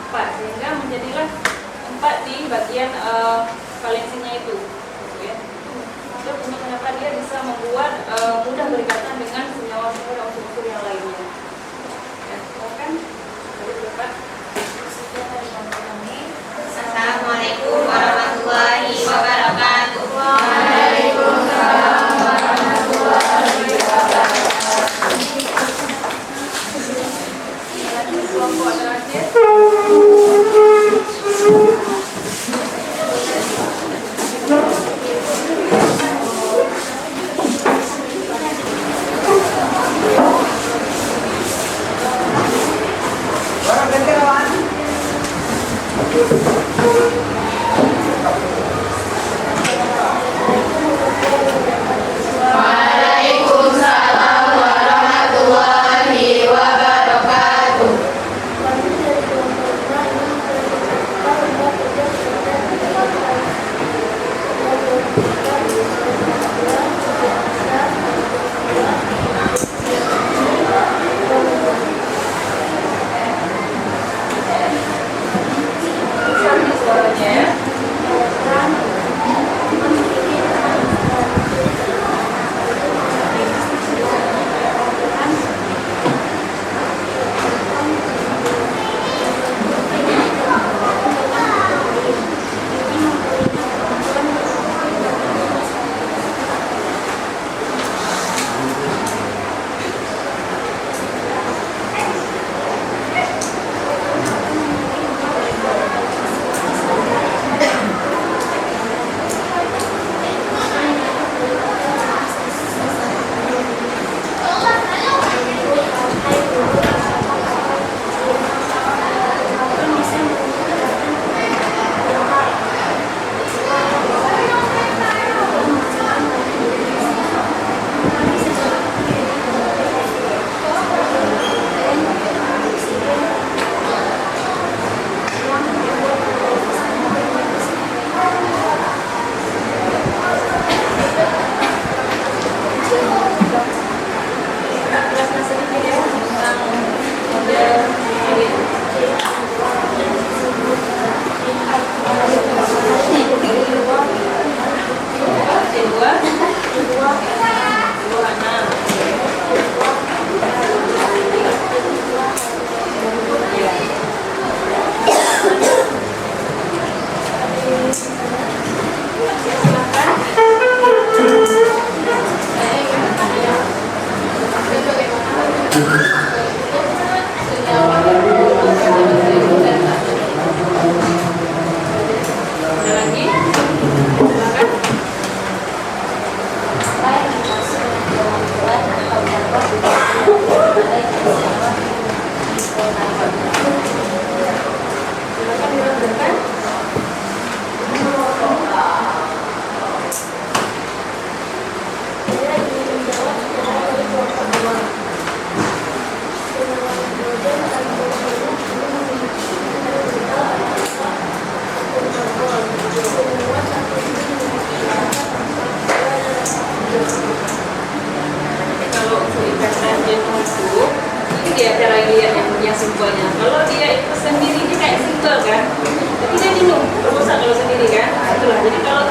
Speaker 1: 4 sehingga menjadilah 4 di bagian valensinya itu. Ya. Itu kenapa dia bisa membuat mudah berikatan dengan senyawa-senyawa dan unsur-unsur yang lainnya. Ya, kan? Tadi berapa?
Speaker 2: Assalamualaikum warahmatullahi wabarakatuh.
Speaker 5: Waalaikumsalam warahmatullahi wabarakatuh.
Speaker 1: Kelompok terakhir.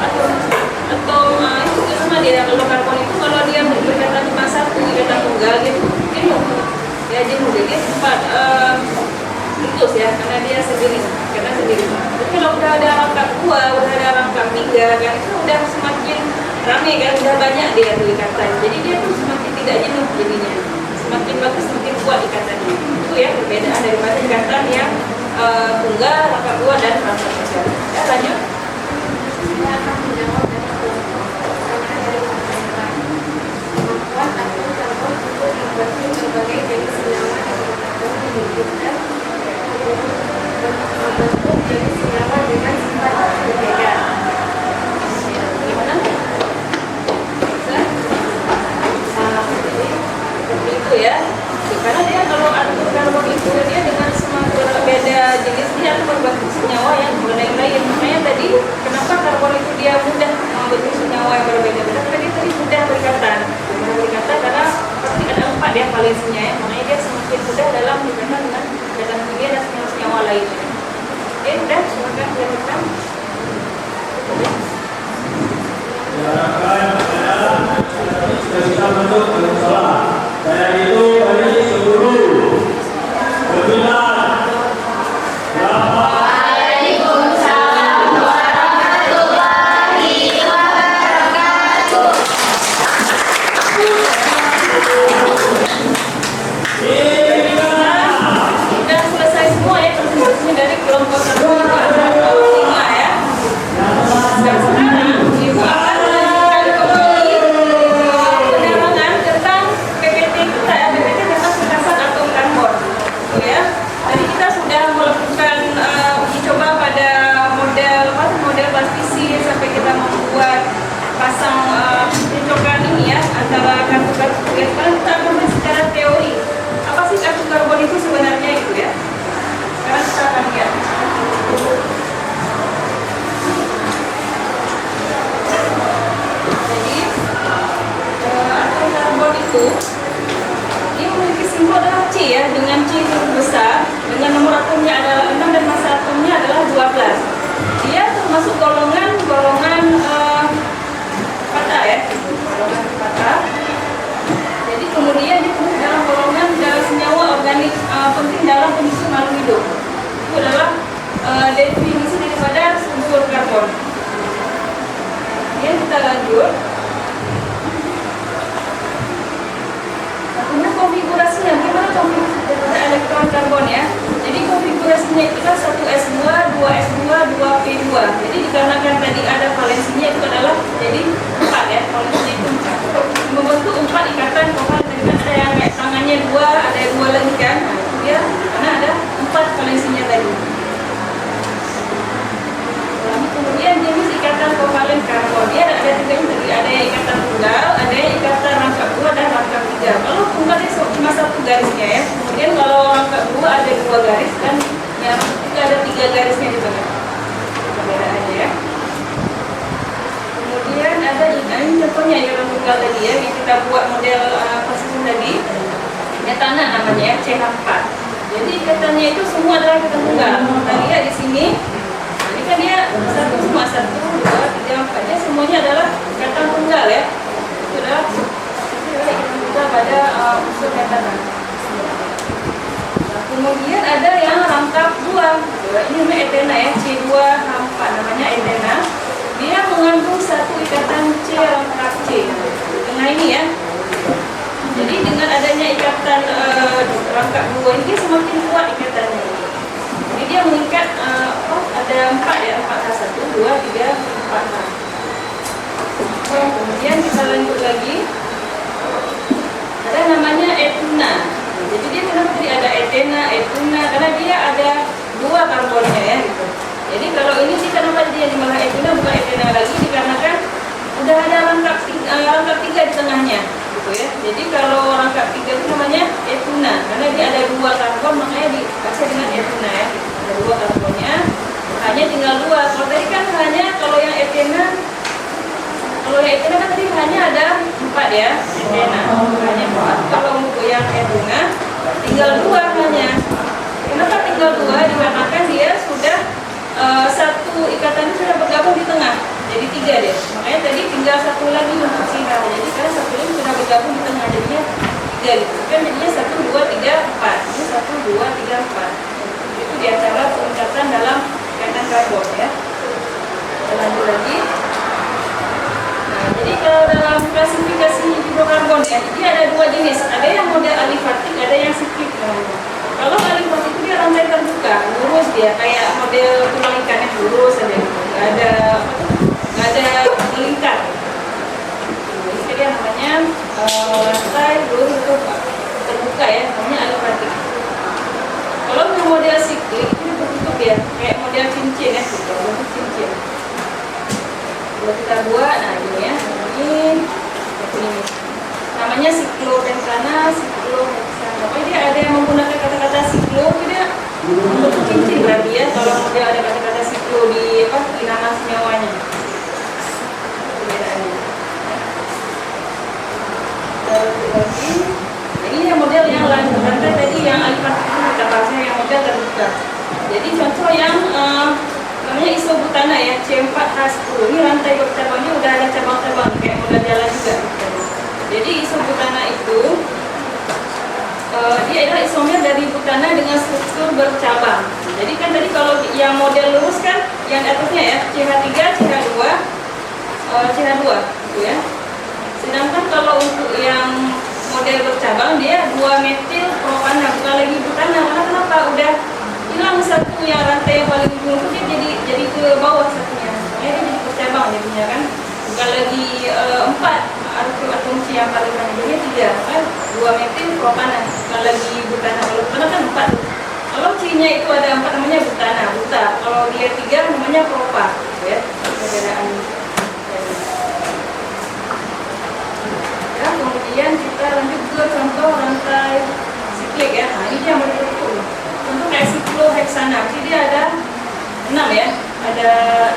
Speaker 1: itu sama dia. Kalau karbon itu kalau dia berkaitan cuma satu ikatan tunggal gitu, jenuh. Ya jenuh dia cepat putus ya karena dia sendiri. Tapi kalau udah ada rangkap dua, udah ada rangkap tiga kan itu udah semakin ramai kan, udah banyak dia tuh ikatan. Jadi dia tuh semakin tidak jenuh jadinya. Semakin bagus, semakin kuat ikatannya. Itu ya perbedaan daripada ikatan yang tunggal, rangkap dua dan rangkap tiga. Ya lanjut.
Speaker 2: Saya akan menjawab dari karena dari pembicaraan kemampuan atau karbon untuk membentuk berbagai jenis senyawa yang berbeda membentuk jenis senyawa dengan sifat berbeda.
Speaker 1: Gimana? Bisa? Jadi seperti itu ya. Karena dia kalau atur karbon itu dia dengan semua berbeda jenis dia akan membentuk senyawa yang lain-lain. Makanya tadi kenapa karbon itu dia mudah membentuk senyawa yang berbeda-beda karena dia tadi mudah berikatan. Mudah berikatan karena pasti ada 4 ya valensinya ya. Makanya dia semakin mudah dalam berikatan dengan ikatan kimia dan senyawa lainnya. Oke, udah silakan dilanjutkan.
Speaker 6: Sudah bisa bentuk salah. Saya itu tadi seluruh berbilang berapa
Speaker 1: Sudah selesai semua ya presentasinya dari kelompok 1 ke 5 ya. Dan sekarang Ibu akan melanjutkan kembali penerangan tentang PPT kita ya, PPT tentang perkasan atom karbon. Ya. Tadi kita sudah melakukan uji coba pada model plastisi sampai kita membuat pasang cocokan ini ya antara kartu-kartu. Ya, sekarang kita akan melihat secara teori. Apa sih kartu karbon itu sebenarnya itu ya? Sekarang kita akan lihat. Jadi atom karbon itu dia memiliki simbol adalah C ya, dengan C huruf besar, dengan nomor atomnya adalah 6 dan massa atomnya adalah 12. Dia termasuk golongan patah ya, golongan patah. Jadi kemudian dia termasuk dalam golongan senyawa organik penting dalam penyusun makhluk hidup. Itu adalah definisi daripada unsur karbon. Kemudian kita lanjut. Kemudian konfigurasinya, gimana konfigurasi daripada elektron karbon ya? Jadi konfigurasinya itu kan 1s2, 2s2, 2p2. Jadi dikarenakan tadi ada valensinya itu adalah jadi 4 ya, valensinya itu 4. Membentuk 4 ikatan kovalen. Tadi kan ada yang kayak tangannya 2, ada yang 2 lagi kan? Nah, itu dia karena ada 4 valensinya tadi. Lalu kemudian jenis ikatan kovalen karbon dia ada 3 tadi, ada yang ikatan tunggal, ada yang ikatan rangkap 2 dan rangkap 3. Kalau tunggal dia cuma 1 garisnya ya. Kemudian kalau rangkap 2 ada 2 garis dan yang rangkap 3 ada 3 garisnya di tengah. Perbedaannya ya. Kemudian ada ini contohnya ikatan tunggal tadi ya, yang kita buat model posisi tadi. Metana namanya ya, CH4. Jadi ikatannya itu semua adalah ikatan tunggal. Kita lihat di sini. Ini kan dia satu semua 1, 2, 3, 4 nya semuanya adalah ikatan tunggal ya. Itu adalah ikatan tunggal pada unsur metana. Nah, kemudian ada yang rangkap 2. Ini namanya etena ya, C2H4 namanya etena. Dia mengandung satu ikatan C rangkap C. Di tengah ini ya. Jadi dengan adanya ikatan rangkap 2 ini semakin kuat ikatannya. Jadi dia mengikat ada 4 ya, 4H1, 2, 3, 4H. Kemudian kita lanjut lagi. Ada namanya etuna. Jadi dia kenapa tadi ada etena, etuna? Karena dia ada 2 karbonnya ya gitu. Jadi kalau ini sih kenapa dia malah etuna bukan etena lagi dikarenakan udah ada rangkap 3 di tengahnya gitu ya. Jadi kalau rangkap 3 itu namanya etuna karena dia ada 2 karbon makanya dibaca dengan etuna ya. Ada 2 karbonnya. Hanya tinggal 2. Kalau tadi kan hanya kalau yang etena kan tadi hanya ada 4 ya, etena hanya 4. Kalau untuk yang etuna tinggal 2 hanya. Kenapa tinggal 2? Dikarenakan dia sudah satu ikatan sudah bergabung di tengah. jadi 3 deh. Makanya tadi tinggal satu lagi untuk CH. Jadi kan satu lagi sudah bergabung di tengah, jadinya 3 gitu. Kan jadinya 1, 2, 3, 4. Ini 1, 2, 3, 4. Itu dia cara peningkatan dalam kaitan karbon ya. Kita lanjut lagi. Nah, jadi kalau dalam klasifikasi hidrokarbon ya, dia ada 2 jenis. Ada yang model alifatik, ada yang siklik. Kalau alifatik itu dia rantai terbuka, lurus dia, kayak model tulang ikan yang lurus saja. Nggak ada melingkar. Jadi dia namanya rantai lurus terbuka ya, namanya alifatik. Kalau model siklik ini tertutup ya, kayak model cincin ya, gitu, bentuk cincin. Kalau kita buat, nah ini ya, ini namanya siklopenkana, siklohexana. Pokoknya dia ada yang menggunakan kata-kata siklo, dia bentuk cincin berarti ya. Kalau model ada kata-kata siklo di nama senyawanya. Perbedaannya. Lagi, ini yang model yang lain. Rantai tadi yang alifatik itu kita bahasnya yang model terbuka. Jadi contoh yang namanya isobutana ya, C4H10. Ini rantai bercabangnya udah ada cabang-cabang kayak model jalan juga. Jadi isobutana itu dia adalah isomer dari butana dengan struktur bercabang. Jadi kan tadi kalau yang model lurus kan yang atasnya ya CH3, CH2, CH2 gitu ya. Sedangkan kalau untuk yang model bercabang dia 2 metil propana, bukan lagi butana. Karena kenapa? Udah hilang satu yang rantai yang paling ujung itu dia jadi ke bawah satunya. Makanya dia jadi bercabang jadinya kan. Bukan lagi 4 atom C yang paling banyak, jadi 3 kan, 2 metil propana, bukan lagi butana. Kalau butana kan 4. Kalau C-nya itu ada 4 namanya butana, buta. Kalau dia 3 namanya propa, gitu ya. Perbedaan. Ya, kemudian kita lanjut ke contoh rantai siklik ya. Nah, ini dia model tertutup. Contoh kayak siklohexana, jadi dia ada 6 ya, ada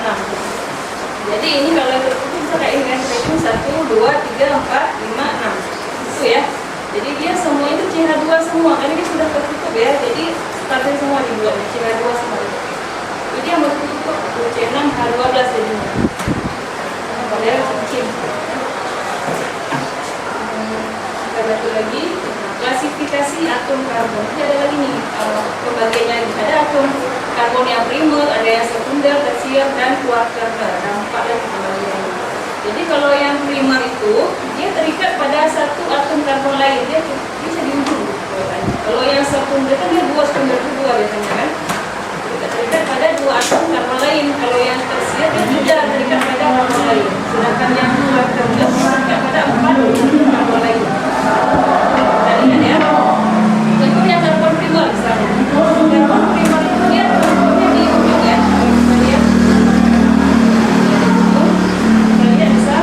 Speaker 1: 6. Jadi ini kalau tertutup bisa kayak ini kan, kita hitung 1, 2, 3, 4, 5, 6 itu ya. Jadi dia semua itu CH2 semua, karena dia sudah tertutup ya. Jadi stabil semua dibuat CH2 semua. Jadi yang tertutup C6, H12 jadinya. Padahal cincin. Kita baca lagi klasifikasi atom karbon. Jadi ada lagi nih pembagiannya. Ada atom karbon yang primer, ada yang sekunder, tersier, dan kuarterner. Ada 4 lagi pembagiannya. Jadi kalau yang primer itu dia terikat pada satu atom karbon lain, dia bisa di ujung. Kalau yang sekunder kan dia 2 sekunder itu 2 biasanya kan. Dia terikat pada 2 atom karbon lain. Kalau yang tersier dia tidak terikat pada karbon lain. Sedangkan yang kuarterner terikat pada 4 atom karbon lain. Tadi kan ya. Contoh yang karbon primer misalnya. Karbon primer itu dia karbonnya di ujung ya. Kita lihat. Kita lihat bisa.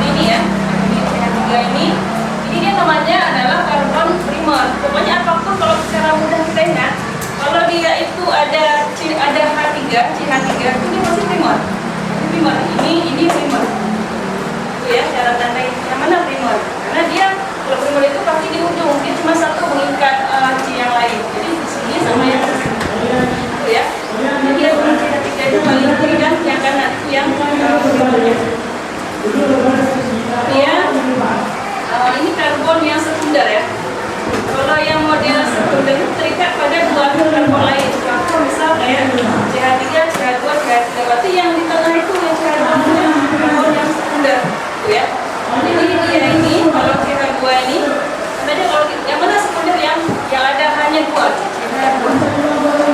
Speaker 1: Ini ya. Ini yang 3 ini. Ini dia namanya adalah karbon primer. Pokoknya apapun kalau secara mudah kita ingat, kalau dia itu ada H3, CH3 itu dia masih primer. Primer. Ini primer. Itu ya cara tandai yang mana primer. Karena dia kalau primer itu pasti di ujung, dia cuma satu mengikat C yang lain. Jadi di sini sama yang di sini. Itu ya. Jadi yang CH3 itu paling kiri dan yang kanan itu yang primernya. Kemudian ini karbon yang sekunder ya. Kalau yang model sekunder itu terikat pada 2 atom karbon lain. Contoh misal kayak CH3, CH2, CH3. Berarti yang di tengah itu yang karbon yang sekunder, gitu ya. Jadi dia ini kalau CH2 ini, karena kalau yang mana sekunder yang ada hanya 2.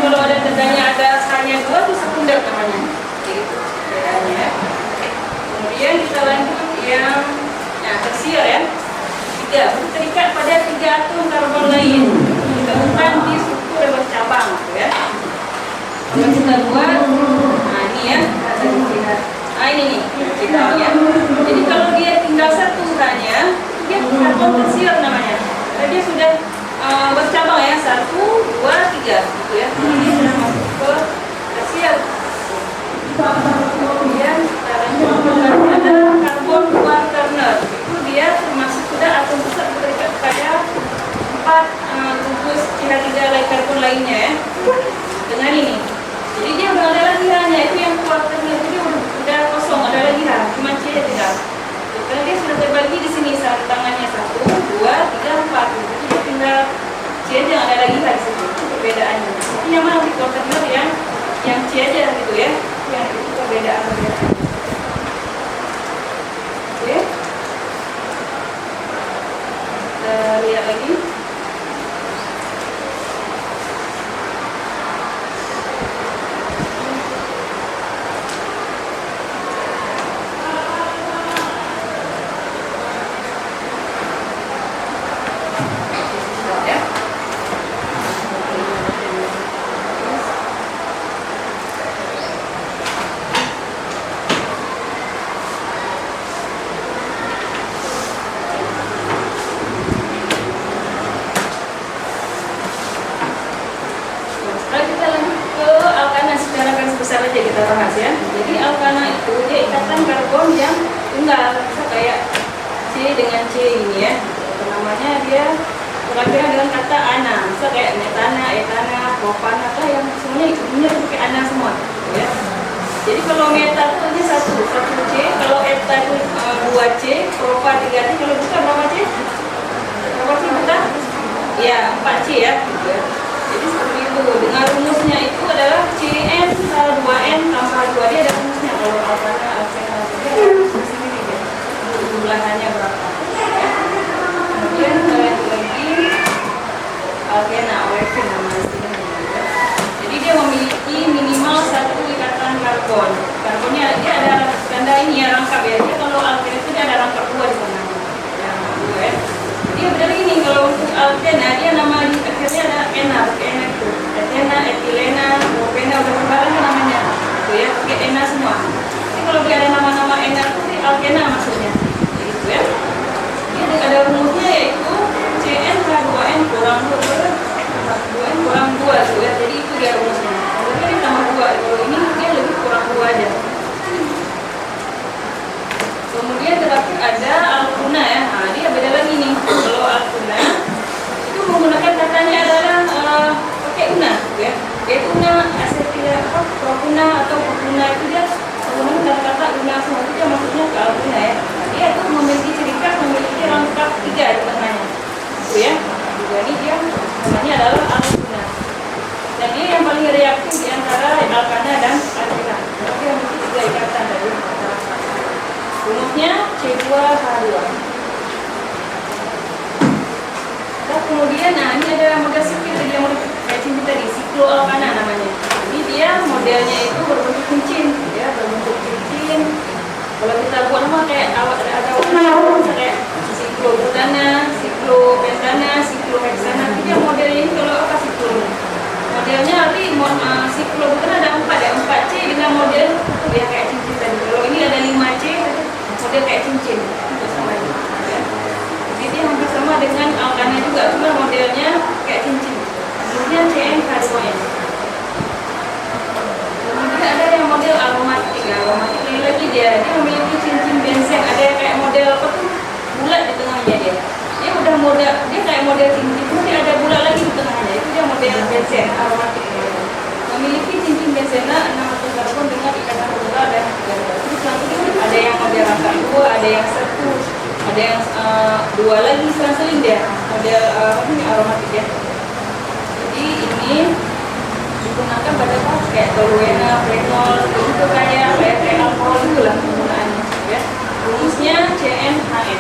Speaker 1: Kalau ada tandanya ada hanya 2 itu sekunder namanya. Gitu bedanya. Kemudian kita lanjut yang tersier ya. 3 terikat pada 3 atom karbon lain, ditemukan di struktur bercabang, gitu ya. Kalau kita buat, nah ini ya, ini nih ceritanya. Jadi kalau dia tinggal satu hanya, dia karbon tersier namanya. Karena dia sudah bercabang ya, 1, 2, 3, gitu ya. Jadi dia sudah masuk ke tersier. Kemudian kita lanjut ada karbon kuarterner. Itu dia termasuk sudah atom besar terikat pada 4 gugus CH3 karbon lainnya ya. Dengan ini. Jadi dia udah ada lagi hanya itu yang kuarterner, itu dia udah kosong Karena dia sudah terbagi di sini tangannya 1, 2, 3, 4. Jadi dia tinggal C aja, nggak ada lagi di situ. Itu perbedaannya. Tapi yang mana di kota yang C aja gitu ya. Yang itu perbedaannya. Oke. Kita lihat lagi. Besar aja kita bahas ya. Jadi alkana itu dia ikatan karbon yang tunggal, kayak C dengan C ini ya. Namanya dia berkaitan dengan kata ana, kayak metana, etana, propana, yang semuanya itunya pakai ana semua, ya. Jadi kalau meta itu aja satu C, kalau eta itu 2C, propa 3C, kalau buka berapa C? Berapa C buka? Ya 4C ya. Gitu ya. Jadi seperti itu. Dengan rumusnya itu adalah CN 2N tambah 2 dia ada rumusnya. Kalau alkana, alkena dia ada rumus sendiri ya. Jumlahannya berapa? Ya. Kemudian lagi alkena, olefin namanya. Jadi dia memiliki minimal 1 ikatan karbon. Karbonnya dia ada tanda ini ya, rangkap ya. Dia kalau alkena itu dia ada rangkap 2 di sana. Yang 2 ya. Dia benar ini kalau untuk alkena dia nama di akhirnya ada ena, pakai ena itu. Etena, etilena, propena udah berbareng namanya. Itu ya, pakai ena semua. Jadi kalau dia ada nama-nama ena itu alkena maksudnya. Gitu ya. Dia ada rumusnya yaitu CnH2n kurang 2n kurang 2 gitu ya. Jadi itu dia rumusnya. Kalau dia tambah 2, kalau ini dia lebih kurang 2 aja. Kemudian terakhir ada alkuna ya. Nah, dia beda lagi nih. Kalau alkuna itu menggunakan katanya adalah pakai una, ya. Yaitu una asetil propuna atau propuna itu dia menggunakan kata una semua itu dia maksudnya ke alkuna ya. Dia itu memiliki ciri khas memiliki rangkap 3 di tengahnya. Itu ya. Juga ini dia namanya adalah alkuna. Dan dia yang paling reaktif di antara alkana dan alkena. Dia memiliki 3 ikatan dari rumusnya C2H2. Dan kemudian, nah ini ada model sipil yang kayak cincin tadi, sikloalkana namanya. Jadi dia modelnya itu berbentuk cincin, ya berbentuk cincin. Kalau kita buat nama kayak ada warna kayak siklobutana, siklopentana, sikloheksana. Dia modelnya ini kalau apa siklo? Modelnya nanti siklobutana ada 4 ya, 4C dengan model ya kayak cincin tadi. Kalau ini ada 5C. Dia kayak cincin itu sama ya. Jadi dia hampir sama dengan alkana juga, cuma modelnya kayak cincin. Kemudian CnH2n. Kemudian ada yang model aromatik ya. Aromatik ini lagi dia memiliki cincin benzen. Ada yang kayak model apa tuh bulat di tengahnya dia. Dia udah model dia kayak model cincin, kemudian ada bulat lagi di tengahnya. Itu dia model benzen aromatik. Memiliki cincin benzena 6 atom karbon dengan ikatan tunggal dan ada yang model rangkap 2, ada yang 1, ada yang 2 lagi selang-seling dia model aromatik ya. Jadi ini digunakan pada kayak toluena, fenol, itu kayak alkohol itu lah penggunaannya ya. Rumusnya CnHn.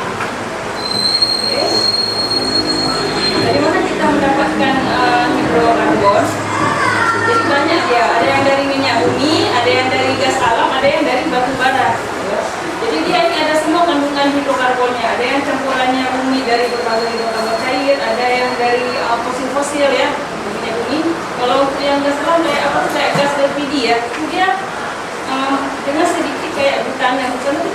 Speaker 1: Oke. Dari mana kita mendapatkan hidrokarbon? Jadi banyak ya, ada yang dari minyak bumi, ada yang dari gas alam, ada yang dari batu bara. Jadi dia ini ada semua kandungan hidrokarbonnya. Ada yang campurannya bumi dari berbagai hidrokarbon cair, ada yang dari fosil-fosil ya, minyak bumi. Kalau untuk yang gas alam kayak gas LPG ya, itu dia dengan sedikit kayak butana, bukan itu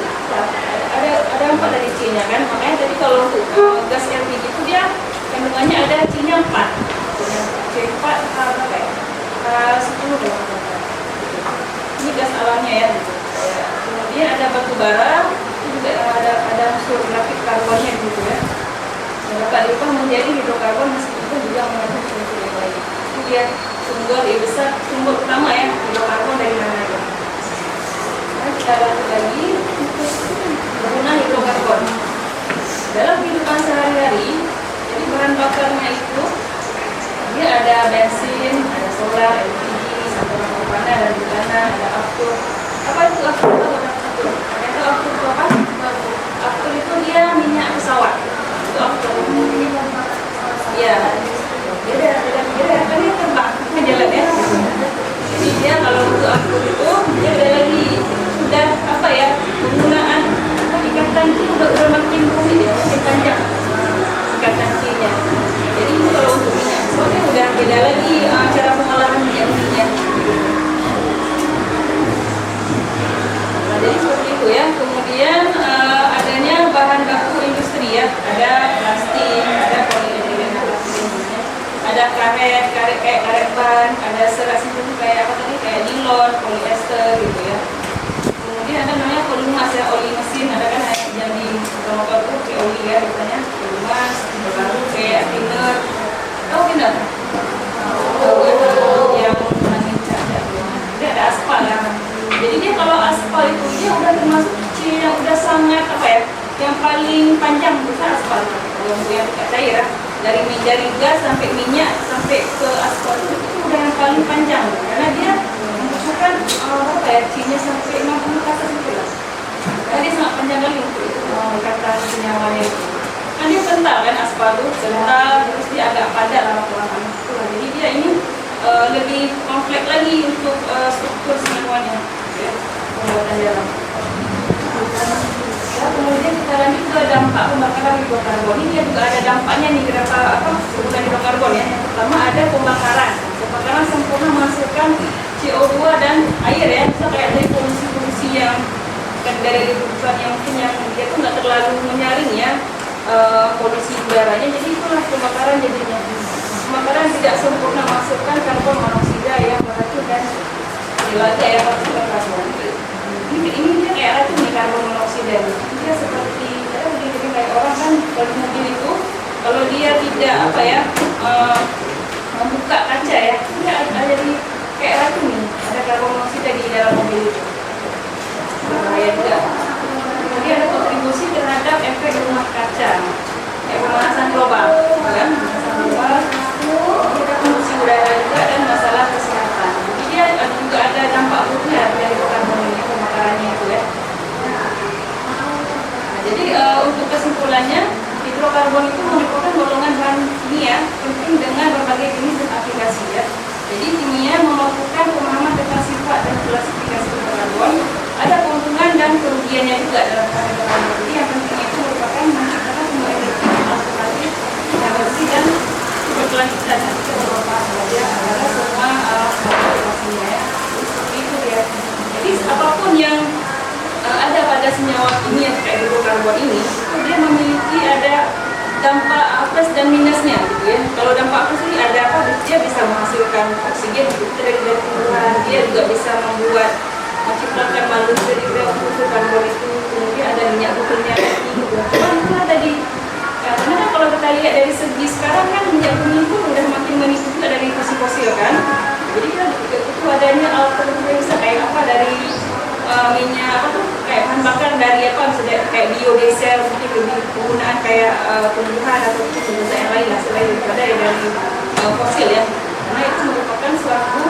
Speaker 1: ada 4 dari C-nya kan. Makanya tadi kalau untuk gas LPG itu dia kandungannya ada C-nya 4. C4 berapa ya? 10 deh. Ini gas alamnya ya. Kemudian ada batu bara, itu juga ada unsur grafik karbonnya gitu ya. Dapat diubah menjadi hidrokarbon meskipun juga mengandung unsur yang lain. Itu dia sumber besar, sumber utama ya hidrokarbon dari mana aja. Nah, kita lanjut lagi. solar, LPG, saluran pewarna dan bulanan, ada aftur. Apa itu aftur? Itu aftur itu apa? Aftur itu dia minyak pesawat. Itu aftur. Ya, beda kan dia terbang ke jalan ya. Jadi dia kalau untuk aftur itu dia ada lagi sudah apa ya, penggunaan ikatan itu udah makin rumit ya, makin panjang ikatan C-nya. Jadi itu kalau untuk minyak pesawatnya udah beda lagi cara pengolahan minyak-minyak. Nah, jadi seperti itu ya. Kemudian adanya bahan baku industri ya, ada plastik, ada polietilen, ada karet kayak karet ban, ada serat simpul kayak apa tadi, kayak nilon, polyester gitu ya. Kemudian ada namanya polumas ya, oli mesin, ada kan yang di motor itu kayak oli ya, biasanya polumas, baru kayak thinner. Tahu thinner? Tahu yang angin cacat. Jadi ada aspal ya. Jadi dia kalau aspal itu dia udah termasuk yang udah sangat apa ya, yang paling panjang besar aspal. Kalau yang tidak cair ya, dari gas sampai minyak sampai ke aspal itu udah yang paling panjang karena dia membutuhkan apa ya, C-nya sampai 60 kata gitu lah. Jadi sangat panjang kali untuk itu kata senyawanya itu. Kan dia kental kan aspal itu, kental, terus dia agak padat lah warna itu. Jadi dia ini lebih kompleks lagi untuk struktur senyawanya, ya, pembuatan dalam. Ya, kemudian kita lanjut ke dampak pembakaran hidrokarbon. Ini juga ada dampaknya nih, kenapa penggunaan hidrokarbon ya. Yang pertama ada pembakaran. Pembakaran sempurna menghasilkan CO2 dan air ya. Bisa kayak dari polusi-polusi yang dari kebutuhan yang mungkin yang dia tuh nggak terlalu menyaring ya, polusi udaranya. Jadi itulah pembakaran jadinya. Pembakaran tidak sempurna menghasilkan karbon monoksida yang beracun dan lagi air karbon. Ini dia kayak racun nih, karbon monoksida. Dia seperti kayak orang kan kalau mobil itu kalau dia tidak apa ya membuka kaca ya, dia ada jadi kayak racun nih, ada karbon monoksida di dalam mobil itu. Bahaya juga. Kemudian ada kontribusi terhadap efek rumah kaca, kayak pemanasan global, kan? Pemanasan global, ada polusi udara juga dan masalah kesehatan. Jadi dia juga ada dampak buruknya dari karbon ini, pembakarannya itu ya. Jadi untuk kesimpulannya, hidrokarbon itu merupakan golongan bahan kimia penting dengan berbagai jenis dan aplikasi ya. Jadi kimia melakukan pemahaman tentang sifat dan klasifikasi hidrokarbon, ada keuntungan dan kerugiannya juga dalam hidrokarbon. Jadi yang penting itu merupakan menciptakan sumber energi alternatif yang bersih dan berkelanjutan. Kita beberapa saja adalah semua aplikasinya ya. Itu ya. Jadi apapun yang ada pada senyawa kimia kayak hidrokarbon ini, dia memiliki ada dampak plus dan minusnya gitu ya. Kalau dampak plus ini ada apa? Dia bisa menghasilkan oksigen dari tumbuhan, dia juga bisa menciptakan balon dari karbon itu, kemudian ada minyak butulnya lagi gitu. Cuma itu tadi karena kan kalau kita lihat dari segi sekarang kan minyak bumi itu udah makin menipu juga dari fosil kan. Jadi kan itu adanya alternatif bisa kayak apa dari minyak apa tuh, kayak bahan bakar dari apa, misalnya kayak biodiesel, mungkin lebih penggunaan kayak tumbuhan atau tumbuhan yang lain lah selain daripada dari fosil ya, karena itu merupakan suatu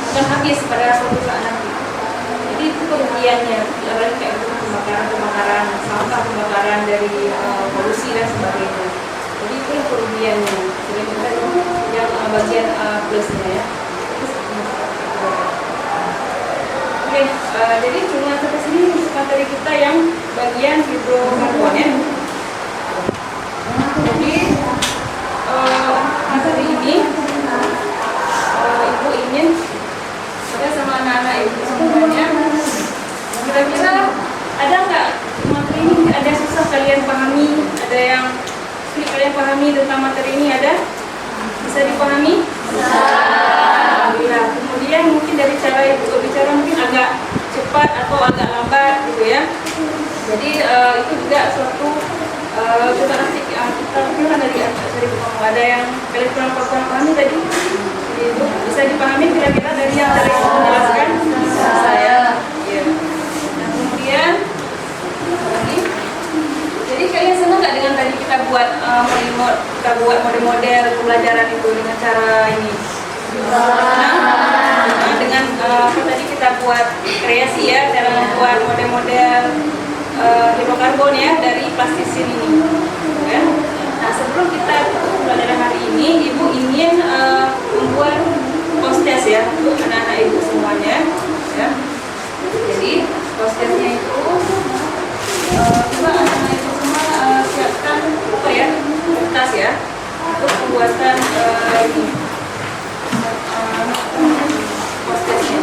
Speaker 1: akan habis pada suatu saat nanti. Jadi itu kerugiannya, apalagi kayak pembakaran sampah, pembakaran dari polusi dan sebagainya. Jadi itu yang kerugiannya. Jadi kita yang bagian plusnya ya. Oke, jadi cuma sampai sini untuk materi kita yang bagian hidrokarbon ya. Jadi materi ini ibu ingin saya sama anak-anak ibu semuanya, kira-kira ada nggak materi ini ada susah kalian pahami, ada yang sulit kalian pahami tentang materi ini, ada? Bisa dipahami? Alhamdulillah. Kemudian mungkin dari cara ibu berbicara mungkin agak cepat atau agak lambat gitu ya. Jadi itu juga suatu kita nanti kita kan dari ada yang kalian kurang pahami tadi. Jadi itu bisa dipahami kira-kira dari yang tadi saya menjelaskan saya. Ya. Nah, kemudian lagi. Jadi kalian senang nggak dengan tadi kita buat model-model pembelajaran itu dengan cara ini? Dengan apa tadi kita buat kreasi ya, cara membuat model-model hidrokarbon ya dari plastisin ini. Ya. Nah sebelum kita pelajaran hari ini, Ibu ingin membuat postes ya untuk anak-anak Ibu semuanya. Ya. Jadi postesnya itu coba anak-anak Ibu semua siapkan apa ya, kertas ya untuk pembuatan ini postesnya.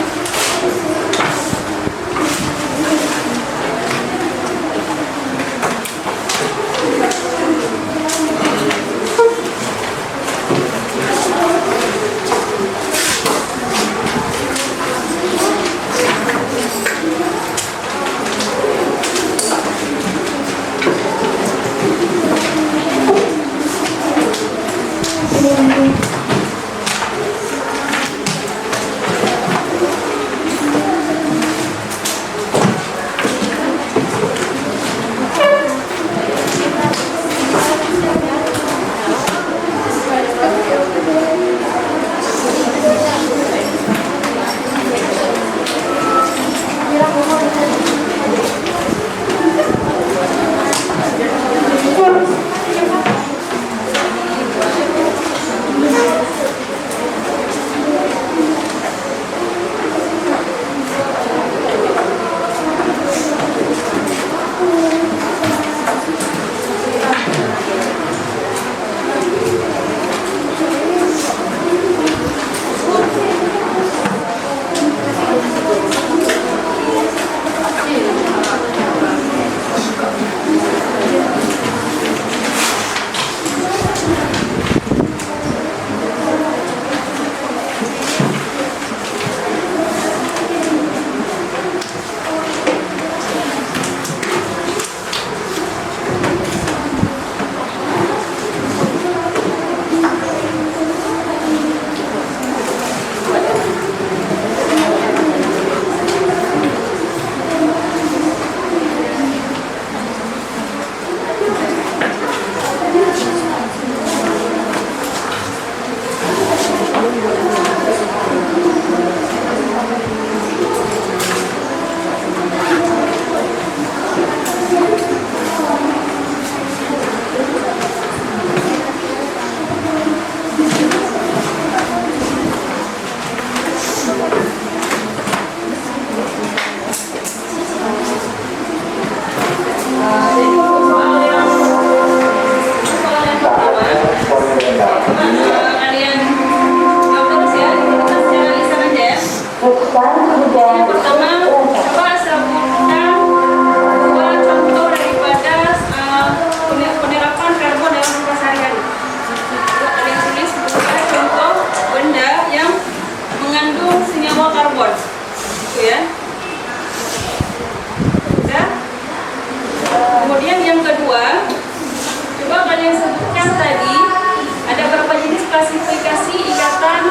Speaker 1: klasifikasi ikatan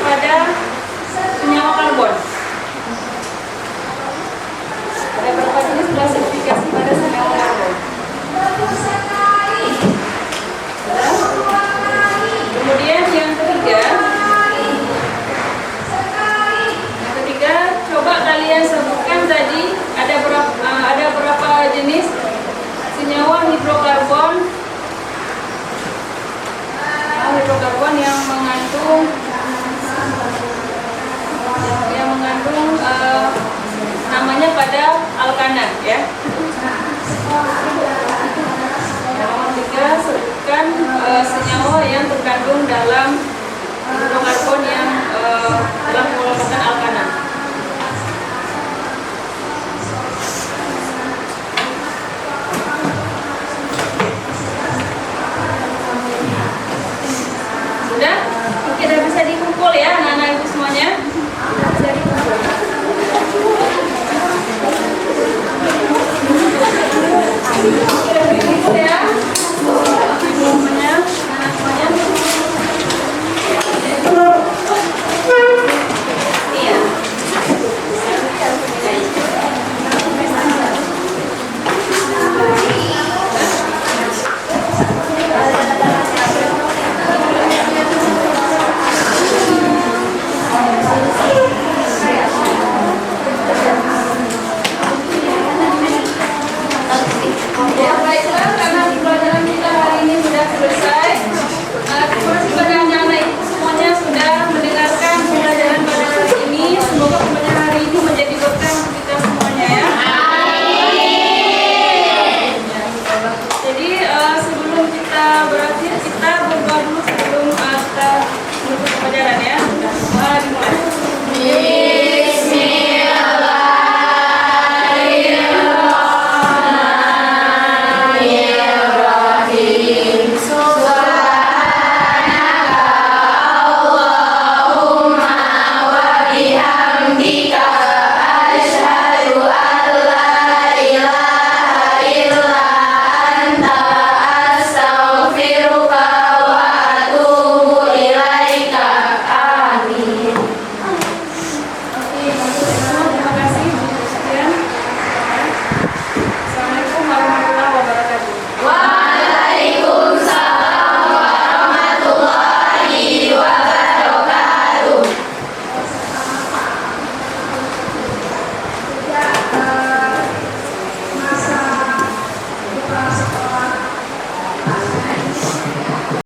Speaker 1: pada senyawa karbon. Ada berapa jenis klasifikasi pada senyawa karbon? Kemudian yang ketiga, coba kalian sebutkan tadi ada berapa jenis senyawa hidrokarbon yang mengandung namanya pada alkana ya. Nomor 3, sebutkan senyawa yang terkandung dalam hidrokarbon yang telah menggunakan alkana. Sudah? Oke, udah bisa dikumpul ya anak-anak ibu semuanya? Bisa dikumpul. Sudah dikumpul ya?